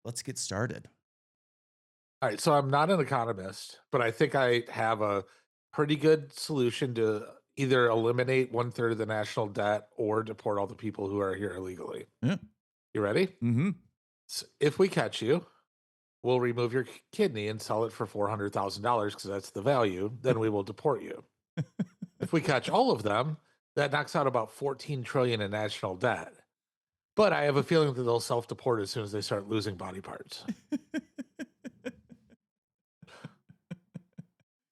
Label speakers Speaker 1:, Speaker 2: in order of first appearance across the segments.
Speaker 1: let's get started.
Speaker 2: All right, so I'm not an economist, but I think I have a pretty good solution to either eliminate one third of the national debt or deport all the people who are here illegally.
Speaker 1: Yeah.
Speaker 2: You ready?
Speaker 1: Mm-hmm.
Speaker 2: If we catch you, we'll remove your kidney and sell it for $400,000 because that's the value. Then we will deport you. If we catch all of them, that knocks out about 14 trillion in national debt. But I have a feeling that they'll self-deport as soon as they start losing body parts.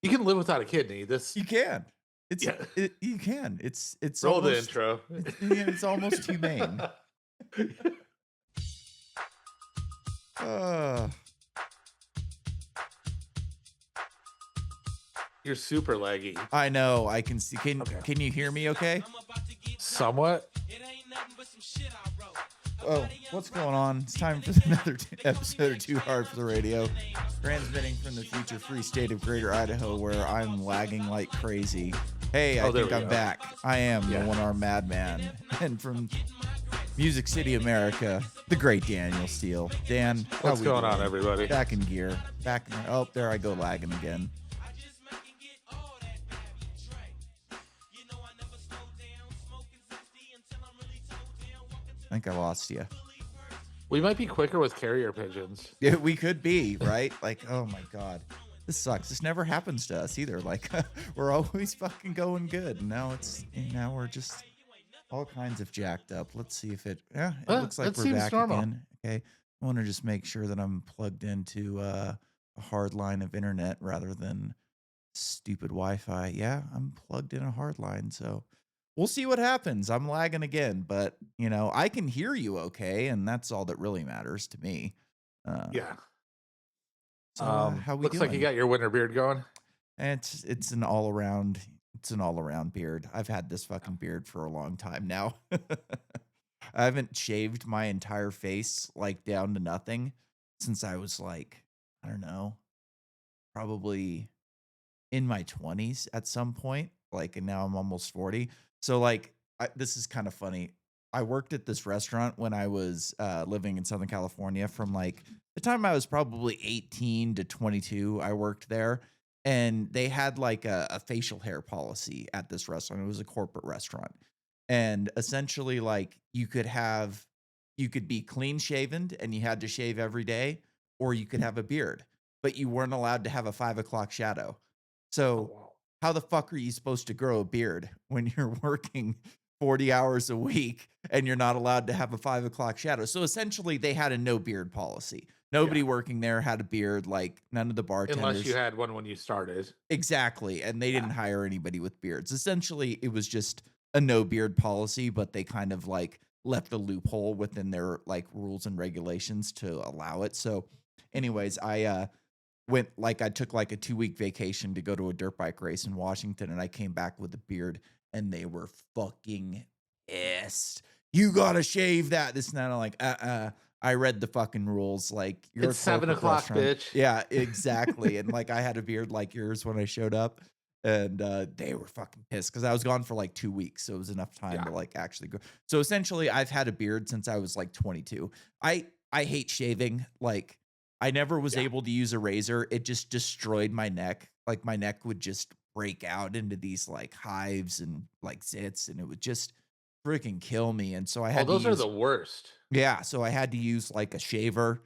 Speaker 2: You can live without a kidney.
Speaker 1: You can.
Speaker 2: Yeah.
Speaker 1: You can. It's
Speaker 2: Roll the
Speaker 1: almost
Speaker 2: intro.
Speaker 1: it's almost humane. Uh,
Speaker 2: You're super laggy.
Speaker 1: I know. I can see.
Speaker 2: Okay.
Speaker 1: Can you hear me? Okay.
Speaker 2: Somewhat.
Speaker 1: Oh, what's going on? It's time for another episode of Too Hard for the Radio, transmitting from the future free state of Greater Idaho, where I'm lagging like crazy. Hey, I
Speaker 2: Oh, there
Speaker 1: think
Speaker 2: we
Speaker 1: I'm
Speaker 2: go.
Speaker 1: back. I am the
Speaker 2: Yeah.
Speaker 1: one-armed madman, and from Music City, America, the great Daniel Steele. Dan, how
Speaker 2: What's
Speaker 1: we
Speaker 2: going on,
Speaker 1: doing?
Speaker 2: everybody?
Speaker 1: Back in gear. Back in. Oh, there I go lagging again. I think I lost you.
Speaker 2: We might be quicker with carrier pigeons.
Speaker 1: Yeah, we could be, right? Like, oh my God. This sucks. This never happens to us either. Like, we're always fucking going good. And now we're just all kinds of jacked up. Let's see if it looks like
Speaker 2: That
Speaker 1: we're
Speaker 2: seems
Speaker 1: back
Speaker 2: normal.
Speaker 1: again. Okay. I want to just make sure that I'm plugged into a hard line of internet rather than stupid Wi-Fi. Yeah, I'm plugged in a hard line. So we'll see what happens. I'm lagging again, but I can hear you okay, and that's all that really matters to me. Uh,
Speaker 2: Yeah.
Speaker 1: so how we
Speaker 2: Looks like you
Speaker 1: doing?
Speaker 2: got your winter beard going.
Speaker 1: It's an all around beard. I've had this fucking beard for a long time now. I haven't shaved my entire face like down to nothing since I was like, I don't know, probably in my 20s at some point, like, and now I'm almost 40. So, like, this is kind of funny. I worked at this restaurant when I was living in Southern California from like the time I was probably 18 to 22. I worked there and they had like a facial hair policy at this restaurant. It was a corporate restaurant. And essentially, like, you could be clean shaven and you had to shave every day, or you could have a beard, but you weren't allowed to have a 5 o'clock shadow.
Speaker 2: Oh
Speaker 1: So,
Speaker 2: wow.
Speaker 1: how the fuck are you supposed to grow a beard when you're working 40 hours a week and you're not allowed to have a 5 o'clock shadow? So essentially, they had a no beard policy.
Speaker 2: Yeah.
Speaker 1: Nobody working there had a beard, like none of the
Speaker 2: Unless you
Speaker 1: bartenders.
Speaker 2: had one when you started.
Speaker 1: Exactly. And they
Speaker 2: Yeah.
Speaker 1: didn't hire anybody with beards. Essentially, it was just a no beard policy, but they kind of like left a loophole within their like rules and regulations to allow it. So, anyways, I took like a 2 week vacation to go to a dirt bike race in Washington, and I came back with a beard, and they were fucking pissed. You gotta shave that. This and that. I'm like, I read the fucking rules. Like, you're a
Speaker 2: It's seven
Speaker 1: corporate
Speaker 2: o'clock,
Speaker 1: restaurant.
Speaker 2: bitch.
Speaker 1: Yeah, exactly. And like, I had a beard like yours when I showed up, and they were fucking pissed because I was gone for like 2 weeks, so it was enough time
Speaker 2: Yeah.
Speaker 1: to like actually go. So essentially, I've had a beard since I was like 22. I hate shaving. Like, I never was
Speaker 2: Yeah.
Speaker 1: able to use a razor. It just destroyed my neck. Like, my neck would just break out into these like hives and like zits, and it would just freaking kill me. And so I
Speaker 2: Oh,
Speaker 1: had to
Speaker 2: those are
Speaker 1: use
Speaker 2: the worst.
Speaker 1: yeah, so I had to use like a shaver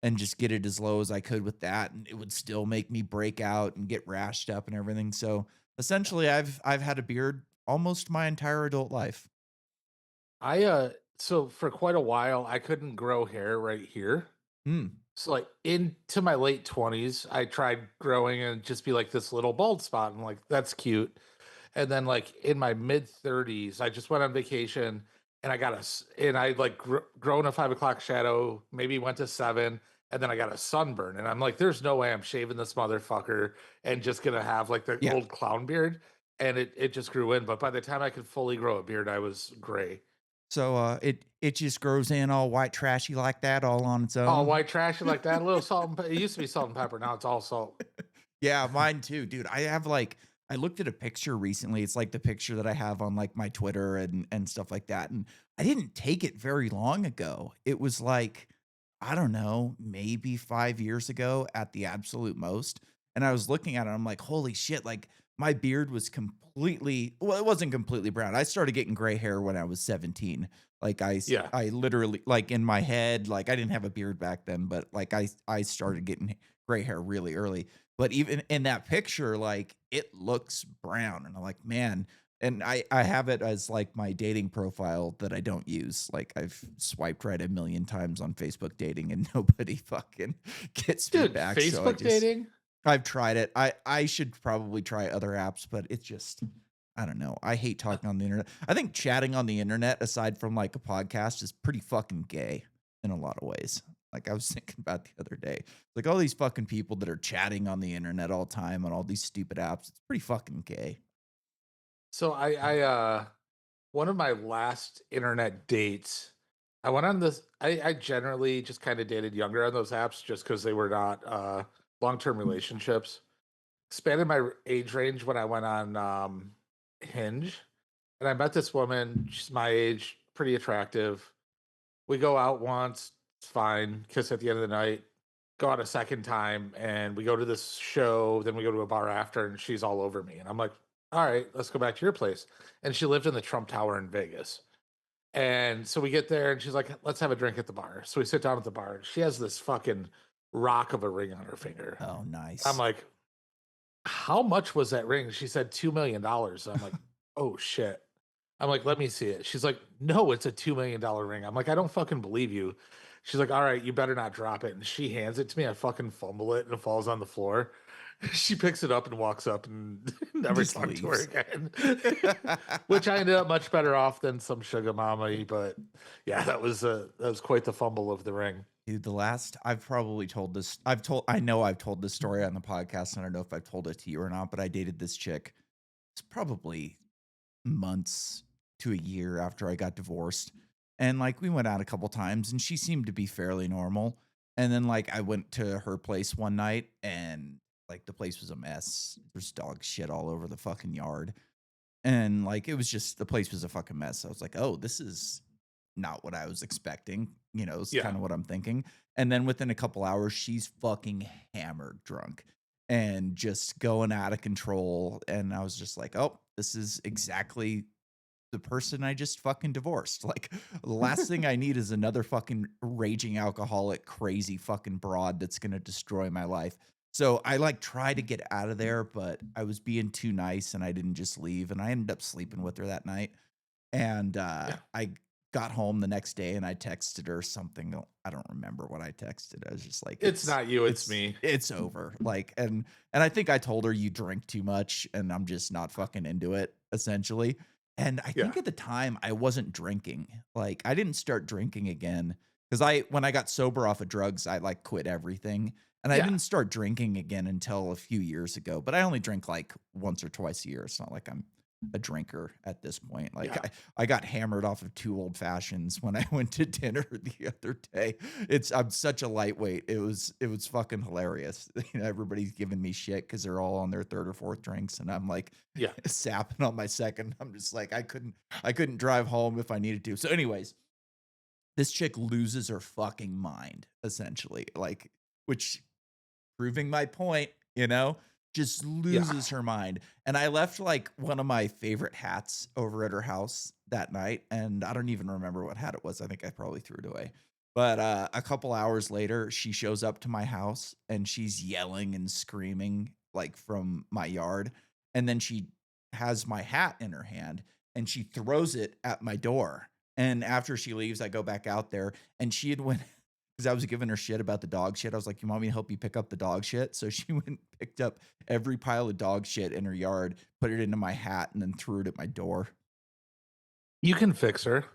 Speaker 1: and just get it as low as I could with that, and it would still make me break out and get rashed up and everything. So essentially, I've had a beard almost my entire adult life.
Speaker 2: So for quite a while I couldn't grow hair right here.
Speaker 1: Hmm.
Speaker 2: So like into my late 20s, I tried growing and just be like this little bald spot. And like, that's cute. And then like in my mid 30s, I just went on vacation and and I like grown a 5 o'clock shadow, maybe went to seven, and then I got a sunburn. And I'm like, there's no way I'm shaving this motherfucker and just gonna have like the
Speaker 1: Yeah.
Speaker 2: old clown beard. And it just grew in. But by the time I could fully grow a beard, I was gray.
Speaker 1: So it just grows in all white trashy like that all on its
Speaker 2: Oh,
Speaker 1: own.
Speaker 2: white trashy like that. A little salt and it used to be salt and pepper. Now it's all salt.
Speaker 1: Yeah, mine too, dude. I looked at a picture recently. It's like the picture that I have on like my Twitter and stuff like that. And I didn't take it very long ago. It was like I don't know, maybe 5 years ago at the absolute most, and I was looking at it, I'm like, "Holy shit," like, my beard was completely well, it wasn't completely brown. I started getting gray hair when I was 17. Like,
Speaker 2: Yeah.
Speaker 1: I literally like, in my head, like, I didn't have a beard back then, but, like, I started getting gray hair really early. But even in that picture, like, it looks brown, and I'm like, "Man," and I have it as, like, my dating profile that I don't use. Like, I've swiped right a million times on Facebook dating, and nobody fucking gets me
Speaker 2: Dude,
Speaker 1: back, so
Speaker 2: Facebook dating?
Speaker 1: I've tried it. I should probably try other apps, but it's just I don't know. I hate
Speaker 2: Uh,
Speaker 1: talking on the internet. I think chatting on the internet, aside from, like, a podcast, is pretty fucking gay in a lot of ways. Like, I was thinking about the other day, like, all these fucking people that are chatting on the internet all the time on all these stupid apps, it's pretty fucking gay.
Speaker 2: So one of my last internet dates, I went on this. I generally just kind of dated younger on those apps just because they were not long-term relationships. Expanded my age range when I went on Hinge, and I met this woman. She's my age, pretty attractive. We go out once, it's fine. Kiss at the end of the night. Go out a second time, and we go to this show. Then we go to a bar after, and she's all over me. And I'm like, all right, let's go back to your place. And she lived in the Trump Tower in Vegas. And so we get there, and she's like, let's have a drink at the bar. So we sit down at the bar. And she has this fucking rock of a ring on her finger.
Speaker 1: Oh,
Speaker 2: I'm
Speaker 1: nice.
Speaker 2: like, how much was that ring? She said $2 million. I'm like, oh shit. I'm like, let me see it. She's like, no, it's a $2 million ring. I'm like, I don't fucking believe you. She's like, all right, you better not drop it. And she hands it to me. I fucking fumble it and it falls on the floor. She picks it up and walks up and never
Speaker 1: Just
Speaker 2: talked to her
Speaker 1: leaves.
Speaker 2: again. Which I ended up much better off than some sugar mama. But yeah, that was quite the fumble of the ring.
Speaker 1: Dude, the last I've probably told this I know I've told this story on the podcast, and I don't know if I've told it to you or not, but I dated this chick. It's probably months to a year after I got divorced. And like we went out a couple times and she seemed to be fairly normal. And then like I went to her place one night and like the place was a mess. There's dog shit all over the fucking yard. And like it was just the place was a fucking mess. I was like, "Oh, this is not what I was expecting." You know, it's
Speaker 2: Yeah.
Speaker 1: kind of what I'm thinking. And then within a couple hours, she's fucking hammered drunk and just going out of control. And I was just like, "Oh, this is exactly the person I just fucking divorced." Like, the last thing I need is another fucking raging alcoholic, crazy fucking broad that's gonna destroy my life. So I like tried to get out of there, but I was being too nice and I didn't just leave. And I ended up sleeping with her that night. And
Speaker 2: Yeah.
Speaker 1: I got home the next day and I texted her something. I don't remember what I texted. I was just like,
Speaker 2: It's not you, it's
Speaker 1: it's
Speaker 2: me.
Speaker 1: it's over. Like, and I think I told her you drink too much and I'm just not fucking into it, essentially. And I
Speaker 2: Yeah.
Speaker 1: think at the time I wasn't drinking. Like I didn't start drinking again because I when I got sober off of drugs, I like quit everything. And I
Speaker 2: Yeah.
Speaker 1: didn't start drinking again until a few years ago. But I only drink like once or twice a year. It's not like I'm a drinker at this point. Like
Speaker 2: Yeah.
Speaker 1: I got hammered off of 2 old fashions when I went to dinner the other day. I'm such a lightweight. It was fucking hilarious. You know, everybody's giving me shit because 'cause they're all on their 3rd or 4th drinks, and I'm like
Speaker 2: Yeah.
Speaker 1: sapping on my 2nd. I'm just like, I couldn't drive home if I needed to. So anyways, this chick loses her fucking mind, essentially, like, which proving my point, you know, just
Speaker 2: Yeah.
Speaker 1: loses her mind. And I left like one of my favorite hats over at her house that night. And I don't even remember what hat it was. I think I probably threw it away. But a couple hours later, she shows up to my house and she's yelling and screaming like from my yard. And then she has my hat in her hand and she throws it at my door. And after she leaves, I go back out there and she had went 'cause I was giving her shit about the dog shit. I was like, "You want me to help you pick up the dog shit?" So she went and picked up every pile of dog shit in her yard, put it into my hat, and then threw it at my door.
Speaker 2: You can fix her.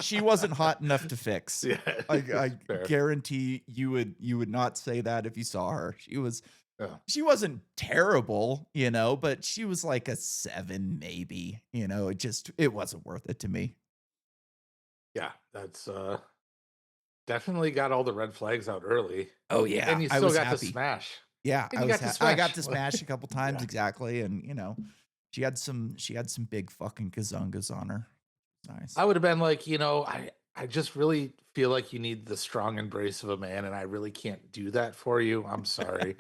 Speaker 1: She wasn't hot enough to fix.
Speaker 2: Yeah,
Speaker 1: I
Speaker 2: fair.
Speaker 1: guarantee you would not say that if you saw her.
Speaker 2: Yeah,
Speaker 1: She wasn't terrible, you know, but she was like a 7 maybe, you know, it wasn't worth it to me.
Speaker 2: yeah, that's definitely got all the red flags out early,
Speaker 1: Oh,
Speaker 2: and
Speaker 1: yeah,
Speaker 2: you
Speaker 1: I
Speaker 2: still
Speaker 1: was
Speaker 2: got to
Speaker 1: happy.
Speaker 2: smash,
Speaker 1: Yeah,
Speaker 2: and you got to
Speaker 1: I got
Speaker 2: smash.
Speaker 1: to smash a couple times
Speaker 2: Yeah,
Speaker 1: exactly, and, you know, she had some big fucking gazungas on her. Nice.
Speaker 2: I would have been like, I just really feel like you need the strong embrace of a man, and I really can't do that for you. I'm sorry.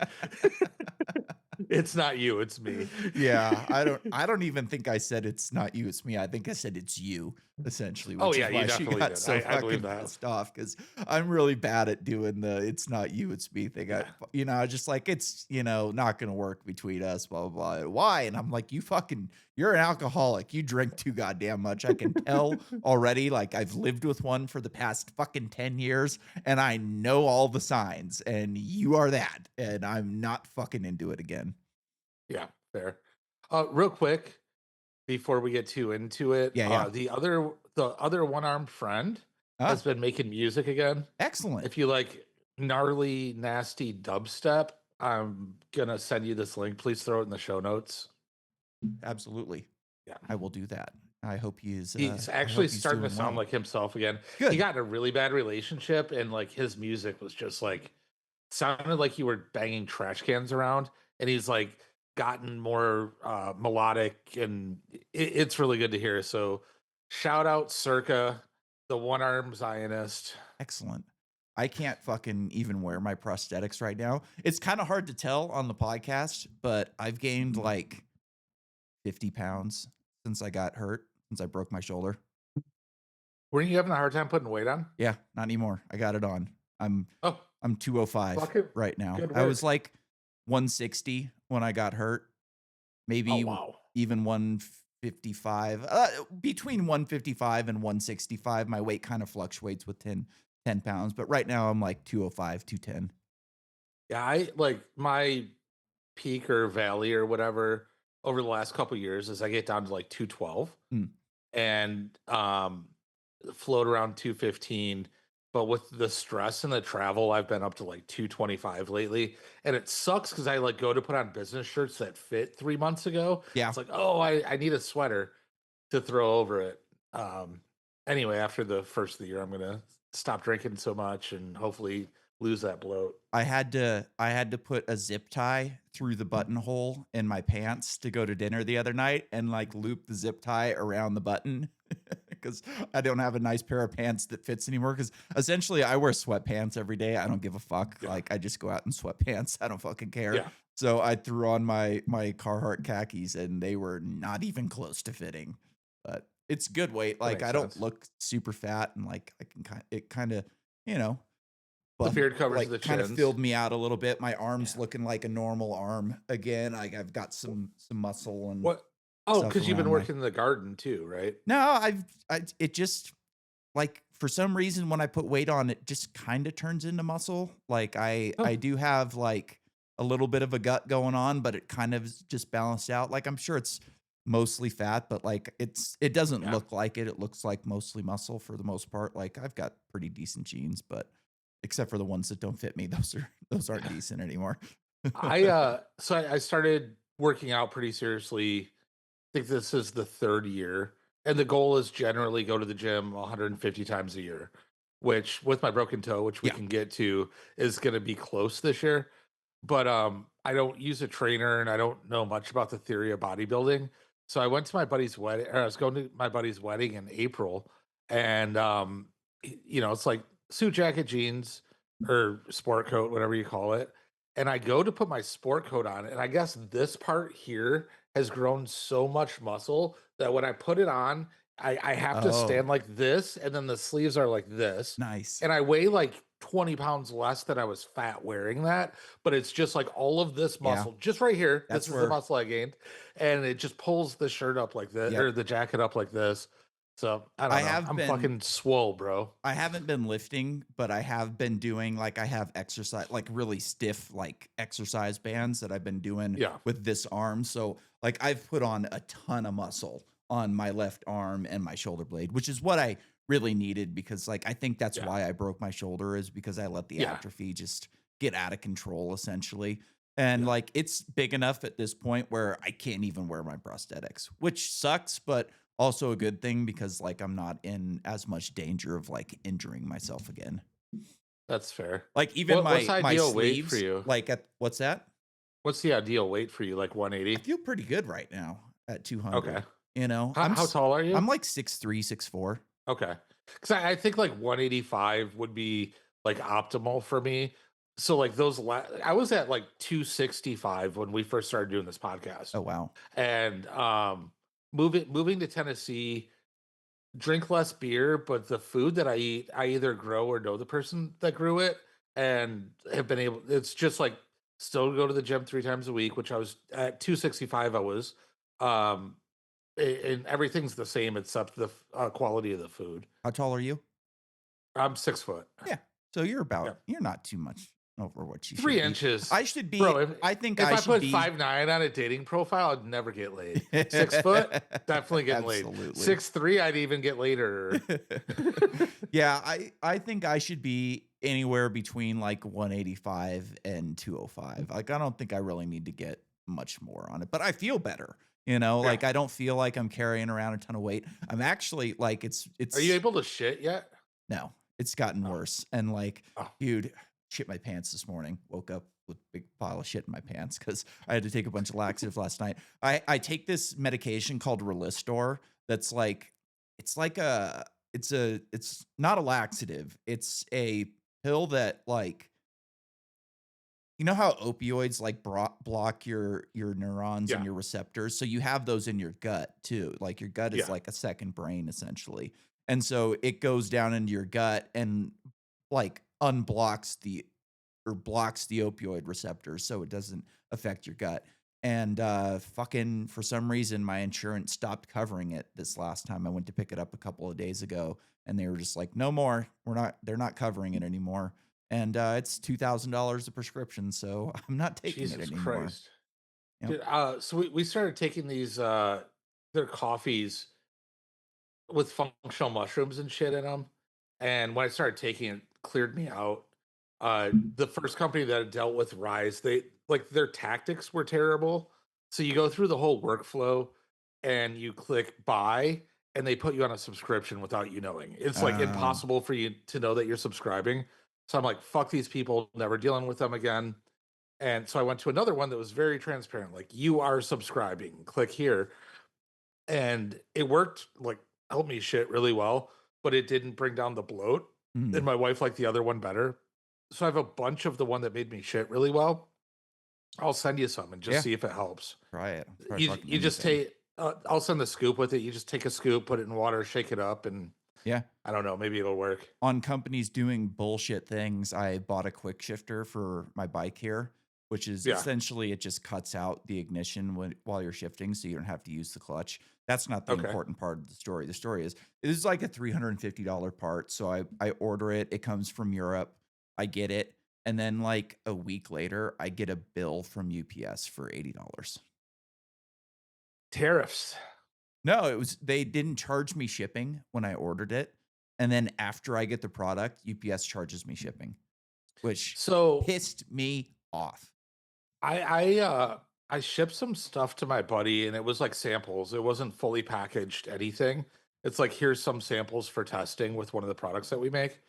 Speaker 2: It's not you, it's me.
Speaker 1: Yeah, I don't even think I said it's not you, it's me. I think I said it's you, essentially,
Speaker 2: Oh
Speaker 1: which
Speaker 2: yeah,
Speaker 1: is
Speaker 2: you
Speaker 1: why she
Speaker 2: definitely
Speaker 1: got
Speaker 2: did.
Speaker 1: so
Speaker 2: I believe
Speaker 1: fucking
Speaker 2: that.
Speaker 1: pissed off because I'm really bad at doing the it's not you, it's me thing.
Speaker 2: Yeah.
Speaker 1: I just like it's, not gonna work between us, blah blah blah. Why? And I'm like, you're an alcoholic. You drink too goddamn much. I can tell already. Like I've lived with one for the past fucking 10 years and I know all the signs, and you are that. And I'm not fucking into it again.
Speaker 2: Yeah, fair. Real quick before we get too into it,
Speaker 1: Yeah, yeah.
Speaker 2: the other one-armed friend has
Speaker 1: Ah,
Speaker 2: been making music again.
Speaker 1: excellent.
Speaker 2: If you like gnarly, nasty dubstep, I'm gonna send you this link. Please throw it in the show notes.
Speaker 1: Absolutely.
Speaker 2: Yeah.
Speaker 1: I will do that.
Speaker 2: He's
Speaker 1: I
Speaker 2: actually
Speaker 1: hope he's
Speaker 2: starting to
Speaker 1: doing
Speaker 2: sound
Speaker 1: well.
Speaker 2: like himself again. He
Speaker 1: Good.
Speaker 2: got in a really bad relationship, and like his music was just like sounded like you were banging trash cans around, and he's like gotten more melodic, and it's really good to hear. So shout out Circa, the one-armed Zionist.
Speaker 1: Excellent. I can't fucking even wear my prosthetics right now. It's kind of hard to tell on the podcast, but I've gained like 50 pounds since I got hurt, since I broke my shoulder.
Speaker 2: Were you having a hard time putting weight on?
Speaker 1: Yeah, not anymore. I got it on. I'm
Speaker 2: Oh,
Speaker 1: I'm 205
Speaker 2: fucking
Speaker 1: right now.
Speaker 2: good
Speaker 1: I was
Speaker 2: work.
Speaker 1: like 160 when I got hurt,
Speaker 2: Oh
Speaker 1: maybe
Speaker 2: wow.
Speaker 1: even 155. Between 155 and 165. My weight kind of fluctuates with 10 pounds, but right now I'm like 205, 210.
Speaker 2: Yeah, I like my peak or valley or whatever over the last couple years as I get down to like 212
Speaker 1: Mm,
Speaker 2: and float around 215. But with the stress and the travel, I've been up to like 225 lately. And it sucks because I like go to put on business shirts that fit 3 months ago.
Speaker 1: yeah,
Speaker 2: It's like, oh, I need a sweater to throw over it. Um anyway, after the first of the year, I'm gonna stop drinking so much and hopefully lose that bloat.
Speaker 1: I had to put a zip tie through the buttonhole in my pants to go to dinner the other night and like loop the zip tie around the button because I don't have a nice pair of pants that fits anymore. Because essentially, I wear sweatpants every day. I don't give a fuck.
Speaker 2: Yeah.
Speaker 1: Like I just go out in sweatpants. I don't fucking care.
Speaker 2: Yeah.
Speaker 1: So I threw on my Carhartt khakis and they were not even close to fitting. But it's good weight.
Speaker 2: That
Speaker 1: Like
Speaker 2: makes
Speaker 1: I don't
Speaker 2: sense.
Speaker 1: look super fat and like I can kind of you know
Speaker 2: The
Speaker 1: bump
Speaker 2: beard covers
Speaker 1: like,
Speaker 2: the
Speaker 1: kind of
Speaker 2: chins.
Speaker 1: filled me out a little bit. My arm's
Speaker 2: Yeah.
Speaker 1: looking like a normal arm again. Like, I've got some muscle and
Speaker 2: What? Oh,
Speaker 1: stuff
Speaker 2: because you've been
Speaker 1: around my
Speaker 2: working in the garden too, right?
Speaker 1: No, it just like, for some reason, when I put weight on, it just kinda turns into muscle. Like, I
Speaker 2: Oh,
Speaker 1: do have, like, a little bit of a gut going on, but it kind of is just balanced out. Like, I'm sure it's mostly fat, but, like, it doesn't
Speaker 2: yeah.
Speaker 1: look like it. It looks like mostly muscle for the most part. Like, I've got pretty decent genes, but except for the ones that don't fit me, those aren't decent anymore.
Speaker 2: I started working out pretty seriously. I think this is the third year, and the goal is generally go to the gym 150 times a year, which with my broken toe, which we
Speaker 1: Yeah.
Speaker 2: can get to, is going to be close this year. But I don't use a trainer, and I don't know much about the theory of bodybuilding. So I went to my buddy's wedding, or I was going to my buddy's wedding in April, and it's like suit jacket, jeans, or sport coat, whatever you call it. And I go to put my sport coat on, and I guess this part here has grown so much muscle that when I put it on, I have to stand
Speaker 1: Oh,
Speaker 2: like this, and then the sleeves are like this.
Speaker 1: nice.
Speaker 2: And I weigh like 20 pounds less than I was fat wearing that, but it's just like all of this
Speaker 1: Yeah.
Speaker 2: muscle just right here.
Speaker 1: That's
Speaker 2: This is the
Speaker 1: where
Speaker 2: muscle I gained, and it just pulls the shirt up like this
Speaker 1: Yep.
Speaker 2: or the jacket up like this. So I
Speaker 1: I
Speaker 2: don't know.
Speaker 1: have
Speaker 2: I'm
Speaker 1: been
Speaker 2: fucking swole, bro.
Speaker 1: I haven't been lifting, but I have been doing like I have exercise like really stiff like exercise bands that I've been doing
Speaker 2: Yeah.
Speaker 1: with this arm. So like I've put on a ton of muscle on my left arm and my shoulder blade, which is what I really needed because like I think that's
Speaker 2: Yeah.
Speaker 1: why I broke my shoulder is because I let the
Speaker 2: Yeah.
Speaker 1: atrophy just get out of control essentially. And
Speaker 2: Yeah.
Speaker 1: like it's big enough at this point where I can't even wear my prosthetics, which sucks, but also a good thing because, like, I'm not in as much danger of, like, injuring myself again.
Speaker 2: That's fair.
Speaker 1: Like, even
Speaker 2: What's
Speaker 1: my my
Speaker 2: ideal weight for
Speaker 1: sleeves,
Speaker 2: you?
Speaker 1: like, at what's that?
Speaker 2: What's the ideal weight for you? Like
Speaker 1: I
Speaker 2: 180?
Speaker 1: feel pretty good right now at
Speaker 2: Okay.
Speaker 1: 200, you know?
Speaker 2: How tall are you?
Speaker 1: I'm like 6'3", 6'4".
Speaker 2: Okay. Because I think like 185 would be like optimal for me. So like I was at like 265 when we first started doing this podcast,
Speaker 1: Oh wow.
Speaker 2: and moving to Tennessee, drink less beer, but the food that I eat, I either grow or know the person that grew it, and have been able. It's just like still go to the gym 3 times a week, which I was at 265. I was, um, and everything's the same except the quality of the food.
Speaker 1: How tall are you?
Speaker 2: I'm 6 foot.
Speaker 1: Yeah. So
Speaker 2: Yeah,
Speaker 1: you're not too much over what you should
Speaker 2: three
Speaker 1: be.
Speaker 2: inches,
Speaker 1: I should be
Speaker 2: bro.
Speaker 1: I think
Speaker 2: If
Speaker 1: I
Speaker 2: I
Speaker 1: should
Speaker 2: put
Speaker 1: be
Speaker 2: 5'9" on a dating profile, I'd never get laid. 6 foot, definitely getting laid.
Speaker 1: Absolutely.
Speaker 2: 6'3", I'd even get later.
Speaker 1: Yeah, I think I should be anywhere between like 185 and 205. Like I don't think I really need to get much more on it, but I feel better.
Speaker 2: Yeah.
Speaker 1: Like I don't feel like I'm carrying around a ton of weight. I'm actually like
Speaker 2: Are you
Speaker 1: it's
Speaker 2: able to shit yet?
Speaker 1: no, it's gotten
Speaker 2: Oh,
Speaker 1: worse. And like,
Speaker 2: oh,
Speaker 1: dude, shit my pants this morning. Woke up with a big pile of shit in my pants because I had to take a bunch of laxative last night. I take this medication called Relistor that's like it's like a it's not a laxative. It's a pill that like you know how opioids like block your neurons and
Speaker 2: yeah,
Speaker 1: your receptors? So you have those in your gut too. Like your gut is
Speaker 2: yeah.
Speaker 1: like a second brain essentially. And so it goes down into your gut and like unblocks the or blocks the opioid receptors so it doesn't affect your gut. And fucking for some reason my insurance stopped covering it this last time I went to pick it up a couple of days ago and they were just like no more. They're not covering it anymore. And it's $2,000 a prescription, so I'm not taking it
Speaker 2: Jesus
Speaker 1: anymore.
Speaker 2: Christ,
Speaker 1: Yep.
Speaker 2: dude. So we started taking these their coffees with functional mushrooms and shit in them. And when I started taking it, cleared me out. The first company that dealt with Rise, they like their tactics were terrible. So you go through the whole workflow and you click buy and they put you on a subscription without you knowing. It's like
Speaker 1: Oh,
Speaker 2: impossible for you to know that you're subscribing. So I'm like, fuck these people, never dealing with them again. And so I went to another one that was very transparent, like you are subscribing, click here. And it worked, like helped me shit really well, but it didn't bring down the bloat. And
Speaker 1: mm,
Speaker 2: my wife liked the other one better. So I have a bunch of the one that made me shit really well. I'll send you some and just
Speaker 1: yeah,
Speaker 2: see if it helps.
Speaker 1: try it. I'll try fucking
Speaker 2: You just
Speaker 1: anything.
Speaker 2: take I'll send the scoop with it. You just take a scoop, put it in water, shake it up, and
Speaker 1: Yeah.
Speaker 2: I don't know, maybe it'll work.
Speaker 1: On companies doing bullshit things, I bought a quick shifter for my bike here, which is
Speaker 2: Yeah.
Speaker 1: essentially it just cuts out the ignition while you're shifting so you don't have to use the clutch. That's not the
Speaker 2: Okay.
Speaker 1: important part of the story. The story is it is like a $350 part. So I order it, it comes from Europe, I get it, and then like a week later, I get a bill from UPS for $80.
Speaker 2: Tariffs.
Speaker 1: No, it was they didn't charge me shipping when I ordered it, and then after I get the product, UPS charges me shipping, which
Speaker 2: So
Speaker 1: pissed me off.
Speaker 2: I I uh I shipped some stuff to my buddy and it was like samples. It wasn't fully packaged anything. It's like here's some samples for testing with one of the products that we make.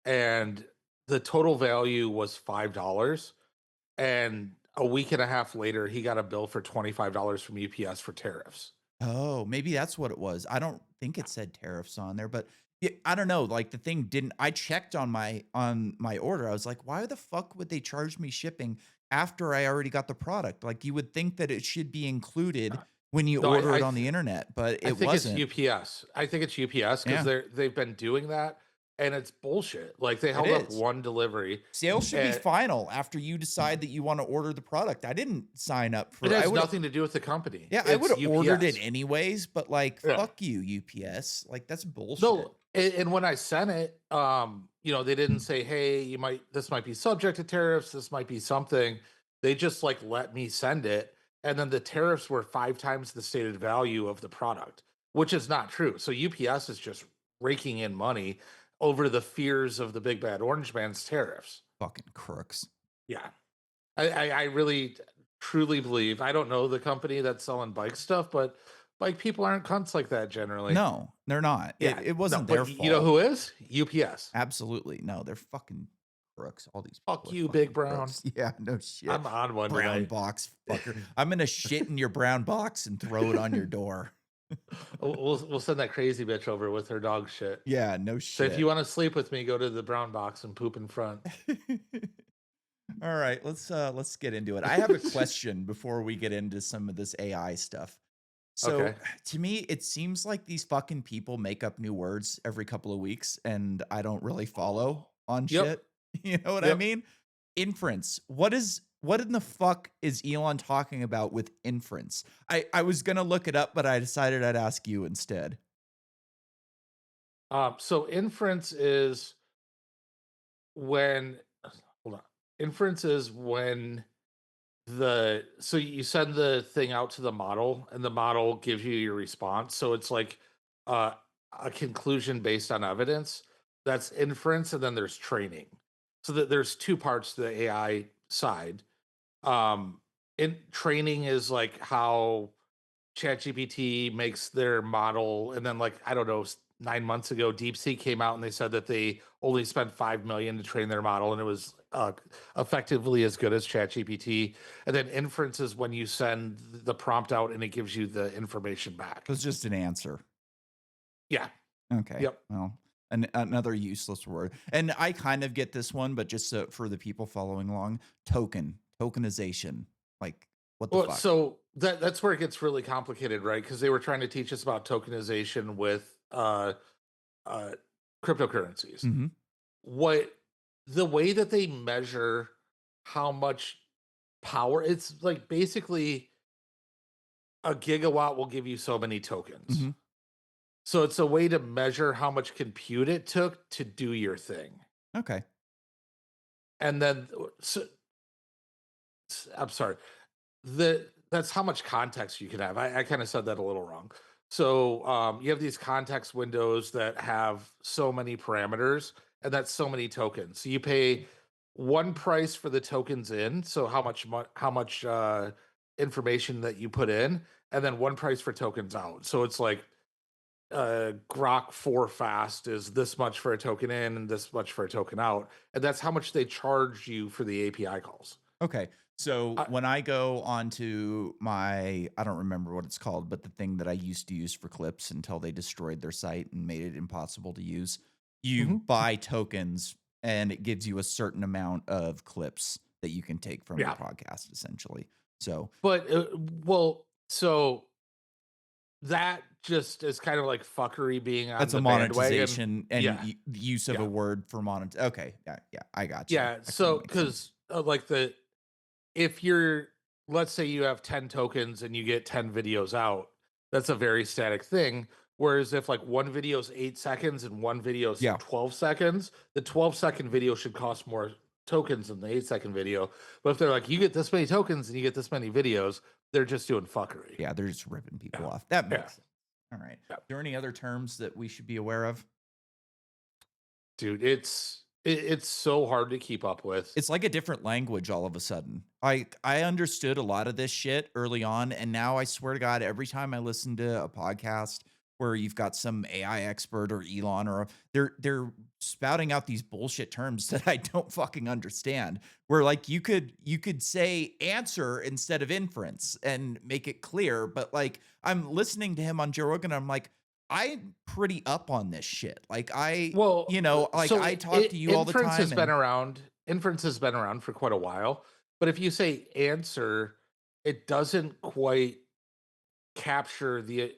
Speaker 2: And the total value was $5. And a week and a half later, he got a bill for $25 from UPS for tariffs.
Speaker 1: Oh, maybe that's what it was. I don't think it said tariffs on there, but yeah, I don't know. Like the thing didn't. I checked on my order. I was like, why the fuck would they charge me shipping after I already got the product? Like you would think that it should be included when you
Speaker 2: No,
Speaker 1: order it on the internet, but
Speaker 2: I
Speaker 1: it
Speaker 2: think it's
Speaker 1: wasn't.
Speaker 2: UPS. I think it's UPS because
Speaker 1: Yeah,
Speaker 2: they've been doing that and it's bullshit. Like they
Speaker 1: it
Speaker 2: held up
Speaker 1: is.
Speaker 2: one delivery
Speaker 1: Sales should be
Speaker 2: and
Speaker 1: final after you decide that you want to order the product. I didn't sign up
Speaker 2: it
Speaker 1: for I
Speaker 2: has
Speaker 1: would
Speaker 2: nothing to do with the company.
Speaker 1: yeah, I would
Speaker 2: It's
Speaker 1: have ordered it
Speaker 2: UPS.
Speaker 1: anyways, but like
Speaker 2: Yeah.
Speaker 1: fuck you, UPS. Like that's bullshit.
Speaker 2: No, and when I sent it, they didn't say, "Hey, this might be subject to tariffs. This might be something." They just like let me send it, and then the tariffs were 5 times the stated value of the product, which is not true. So UPS is just raking in money over the fears of the big bad orange man's tariffs.
Speaker 1: Fucking crooks.
Speaker 2: Yeah, I really truly believe. I don't know the company that's selling bike stuff, but bike people aren't cunts like that generally.
Speaker 1: No, they're not.
Speaker 2: Yeah,
Speaker 1: It
Speaker 2: no,
Speaker 1: wasn't
Speaker 2: but
Speaker 1: their
Speaker 2: you know
Speaker 1: fault.
Speaker 2: who is? UPS.
Speaker 1: Absolutely. No, they're fucking crooks. All these
Speaker 2: Fuck
Speaker 1: people are
Speaker 2: you, Big
Speaker 1: fucking
Speaker 2: Brown.
Speaker 1: crooks. Yeah, no shit.
Speaker 2: I'm on one
Speaker 1: Brown
Speaker 2: tonight.
Speaker 1: box fucker. I'm gonna shit in your brown box and throw it on your door.
Speaker 2: We'll send that crazy bitch over with her dog shit.
Speaker 1: Yeah, no
Speaker 2: So if you
Speaker 1: shit.
Speaker 2: want to sleep with me, go to the brown box and poop in front.
Speaker 1: All right, let's get into it. I have a question before we get into some of this AI stuff. So,
Speaker 2: Okay.
Speaker 1: to me, it seems like these fucking people make up new words every couple of weeks, and I don't really follow on
Speaker 2: Yep.
Speaker 1: shit. You know what I
Speaker 2: Yep.
Speaker 1: mean? Inference. What in the fuck is Elon talking about with inference? I was gonna look it up, but I decided I'd ask you instead.
Speaker 2: So inference is when hold on. Inference is when so you send the thing out to the model and the model gives you your response. So it's like uh, a conclusion based on evidence. That's inference, and then there's training. So that there's two parts to the AI side. In training is like how ChatGPT makes their model, and then like I don't know, 9 months ago, DeepSeek came out and they said that they only spent 5 million to train their model, and it was effectively as good as ChatGPT. And then inference is when you send the prompt out and it gives you the information back.
Speaker 1: So it's just an answer.
Speaker 2: Yeah.
Speaker 1: Okay.
Speaker 2: Yep.
Speaker 1: Well, another useless word. And I kind of get this one, but just for the people following along, tokenization. Like, what the
Speaker 2: Well,
Speaker 1: fuck?
Speaker 2: so that's where it gets really complicated, right? Because they were trying to teach us about tokenization with uh, cryptocurrencies.
Speaker 1: Hmm.
Speaker 2: What the way that they measure how much power, it's like basically a gigawatt will give you so many tokens.
Speaker 1: Hmm.
Speaker 2: So it's a way to measure how much compute it took to do your thing.
Speaker 1: Okay.
Speaker 2: And then so, I'm sorry. That's how much context you can have. I kind of said that a little wrong. So you have these context windows that have so many parameters, and that's so many tokens. So you pay one price for the tokens in, so how much information that you put in, and then one price for tokens out. So it's like Grok 4 fast is this much for a token in and this much for a token out, and that's how much they charge you for the API calls.
Speaker 1: Okay. So
Speaker 2: I,
Speaker 1: when I go onto my, I don't remember what it's called, but the thing that I used to use for clips until they destroyed their site and made it impossible to use, you
Speaker 2: Mhm.
Speaker 1: buy tokens and it gives you a certain amount of clips that you can take from your
Speaker 2: Yeah.
Speaker 1: podcast, essentially. So
Speaker 2: But well, so that just is kind of like fuckery being on
Speaker 1: that's a
Speaker 2: the bandwagon.
Speaker 1: monetization and
Speaker 2: Yeah,
Speaker 1: the use of a
Speaker 2: yeah,
Speaker 1: word for monet. Okay. Yeah. Yeah. I got you.
Speaker 2: yeah.
Speaker 1: That kind
Speaker 2: So
Speaker 1: of makes sense.
Speaker 2: because like if you're, let's say you have 10 tokens and you get 10 videos out, that's a very static thing. Whereas if like one video is 8 seconds and one video is
Speaker 1: Yeah.
Speaker 2: 12 seconds, the 12-second video should cost more tokens than the 8-second video. But if they're like, you get this many tokens and you get this many videos, they're just doing fuckery.
Speaker 1: Yeah. They're just ripping people
Speaker 2: Yeah,
Speaker 1: off. That
Speaker 2: yeah,
Speaker 1: makes sense. All right.
Speaker 2: yeah.
Speaker 1: Are there any other terms that we should be aware of?
Speaker 2: Dude, it's so hard to keep up with.
Speaker 1: It's like a different language all of a sudden. I understood a lot of this shit early on, and now I swear to God, every time I listen to a podcast where you've got some AI expert or Elon or they're spouting out these bullshit terms that I don't fucking understand. Where like you could say answer instead of inference and make it clear, but like I'm listening to him on Joe Rogan, I'm like, I'm pretty up on this shit. Like
Speaker 2: Well,
Speaker 1: like
Speaker 2: so
Speaker 1: I talk to you all the
Speaker 2: inference
Speaker 1: time
Speaker 2: has been
Speaker 1: and
Speaker 2: around. Inference has been around for quite a while, but if you say answer, it doesn't quite capture the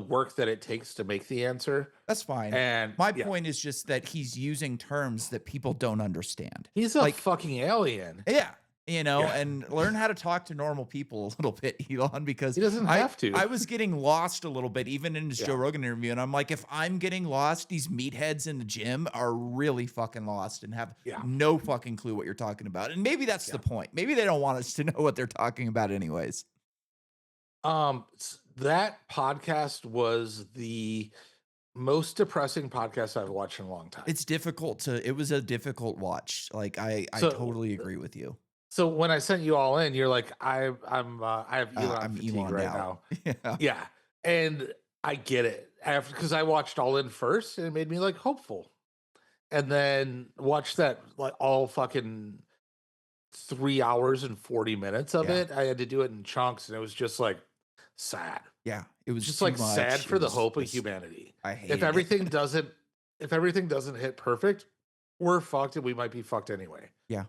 Speaker 2: work that it takes to make the answer.
Speaker 1: that's fine.
Speaker 2: And
Speaker 1: My
Speaker 2: yeah,
Speaker 1: point is just that he's using terms that people don't understand.
Speaker 2: he's a
Speaker 1: Like,
Speaker 2: fucking alien.
Speaker 1: yeah,
Speaker 2: Yeah,
Speaker 1: and learn how to talk to normal people a little bit, Elon, because
Speaker 2: he doesn't
Speaker 1: I
Speaker 2: have to.
Speaker 1: I was getting lost a little bit even in his Joe
Speaker 2: Yeah,
Speaker 1: Rogan interview, and I'm like, if I'm getting lost, these meatheads in the gym are really fucking lost and have
Speaker 2: yeah,
Speaker 1: no fucking clue what you're talking about. And maybe that's the
Speaker 2: yeah.
Speaker 1: point. Maybe they don't want us to know what they're talking about anyways.
Speaker 2: That podcast was the most depressing podcast I've watched in a long time.
Speaker 1: It's difficult to it was a difficult watch. Like I
Speaker 2: So
Speaker 1: totally agree with you.
Speaker 2: So when I sent you all in, you're like, I have Elon
Speaker 1: I'm
Speaker 2: fatigue
Speaker 1: Eloned
Speaker 2: right
Speaker 1: out.
Speaker 2: now.
Speaker 1: Yeah.
Speaker 2: Yeah, and I get it after because I watched all in first, and it made me like hopeful, and then watched that like all fucking 3 hours and 40 minutes of
Speaker 1: Yeah.
Speaker 2: it. I had to do it in chunks, and it was just like sad.
Speaker 1: Yeah, it was
Speaker 2: Just
Speaker 1: too
Speaker 2: like sad
Speaker 1: much. It
Speaker 2: for the
Speaker 1: was
Speaker 2: hope of
Speaker 1: just
Speaker 2: humanity.
Speaker 1: I
Speaker 2: If
Speaker 1: hated it.
Speaker 2: everything doesn't if everything doesn't hit perfect, we're fucked and we might be fucked anyway.
Speaker 1: Yeah.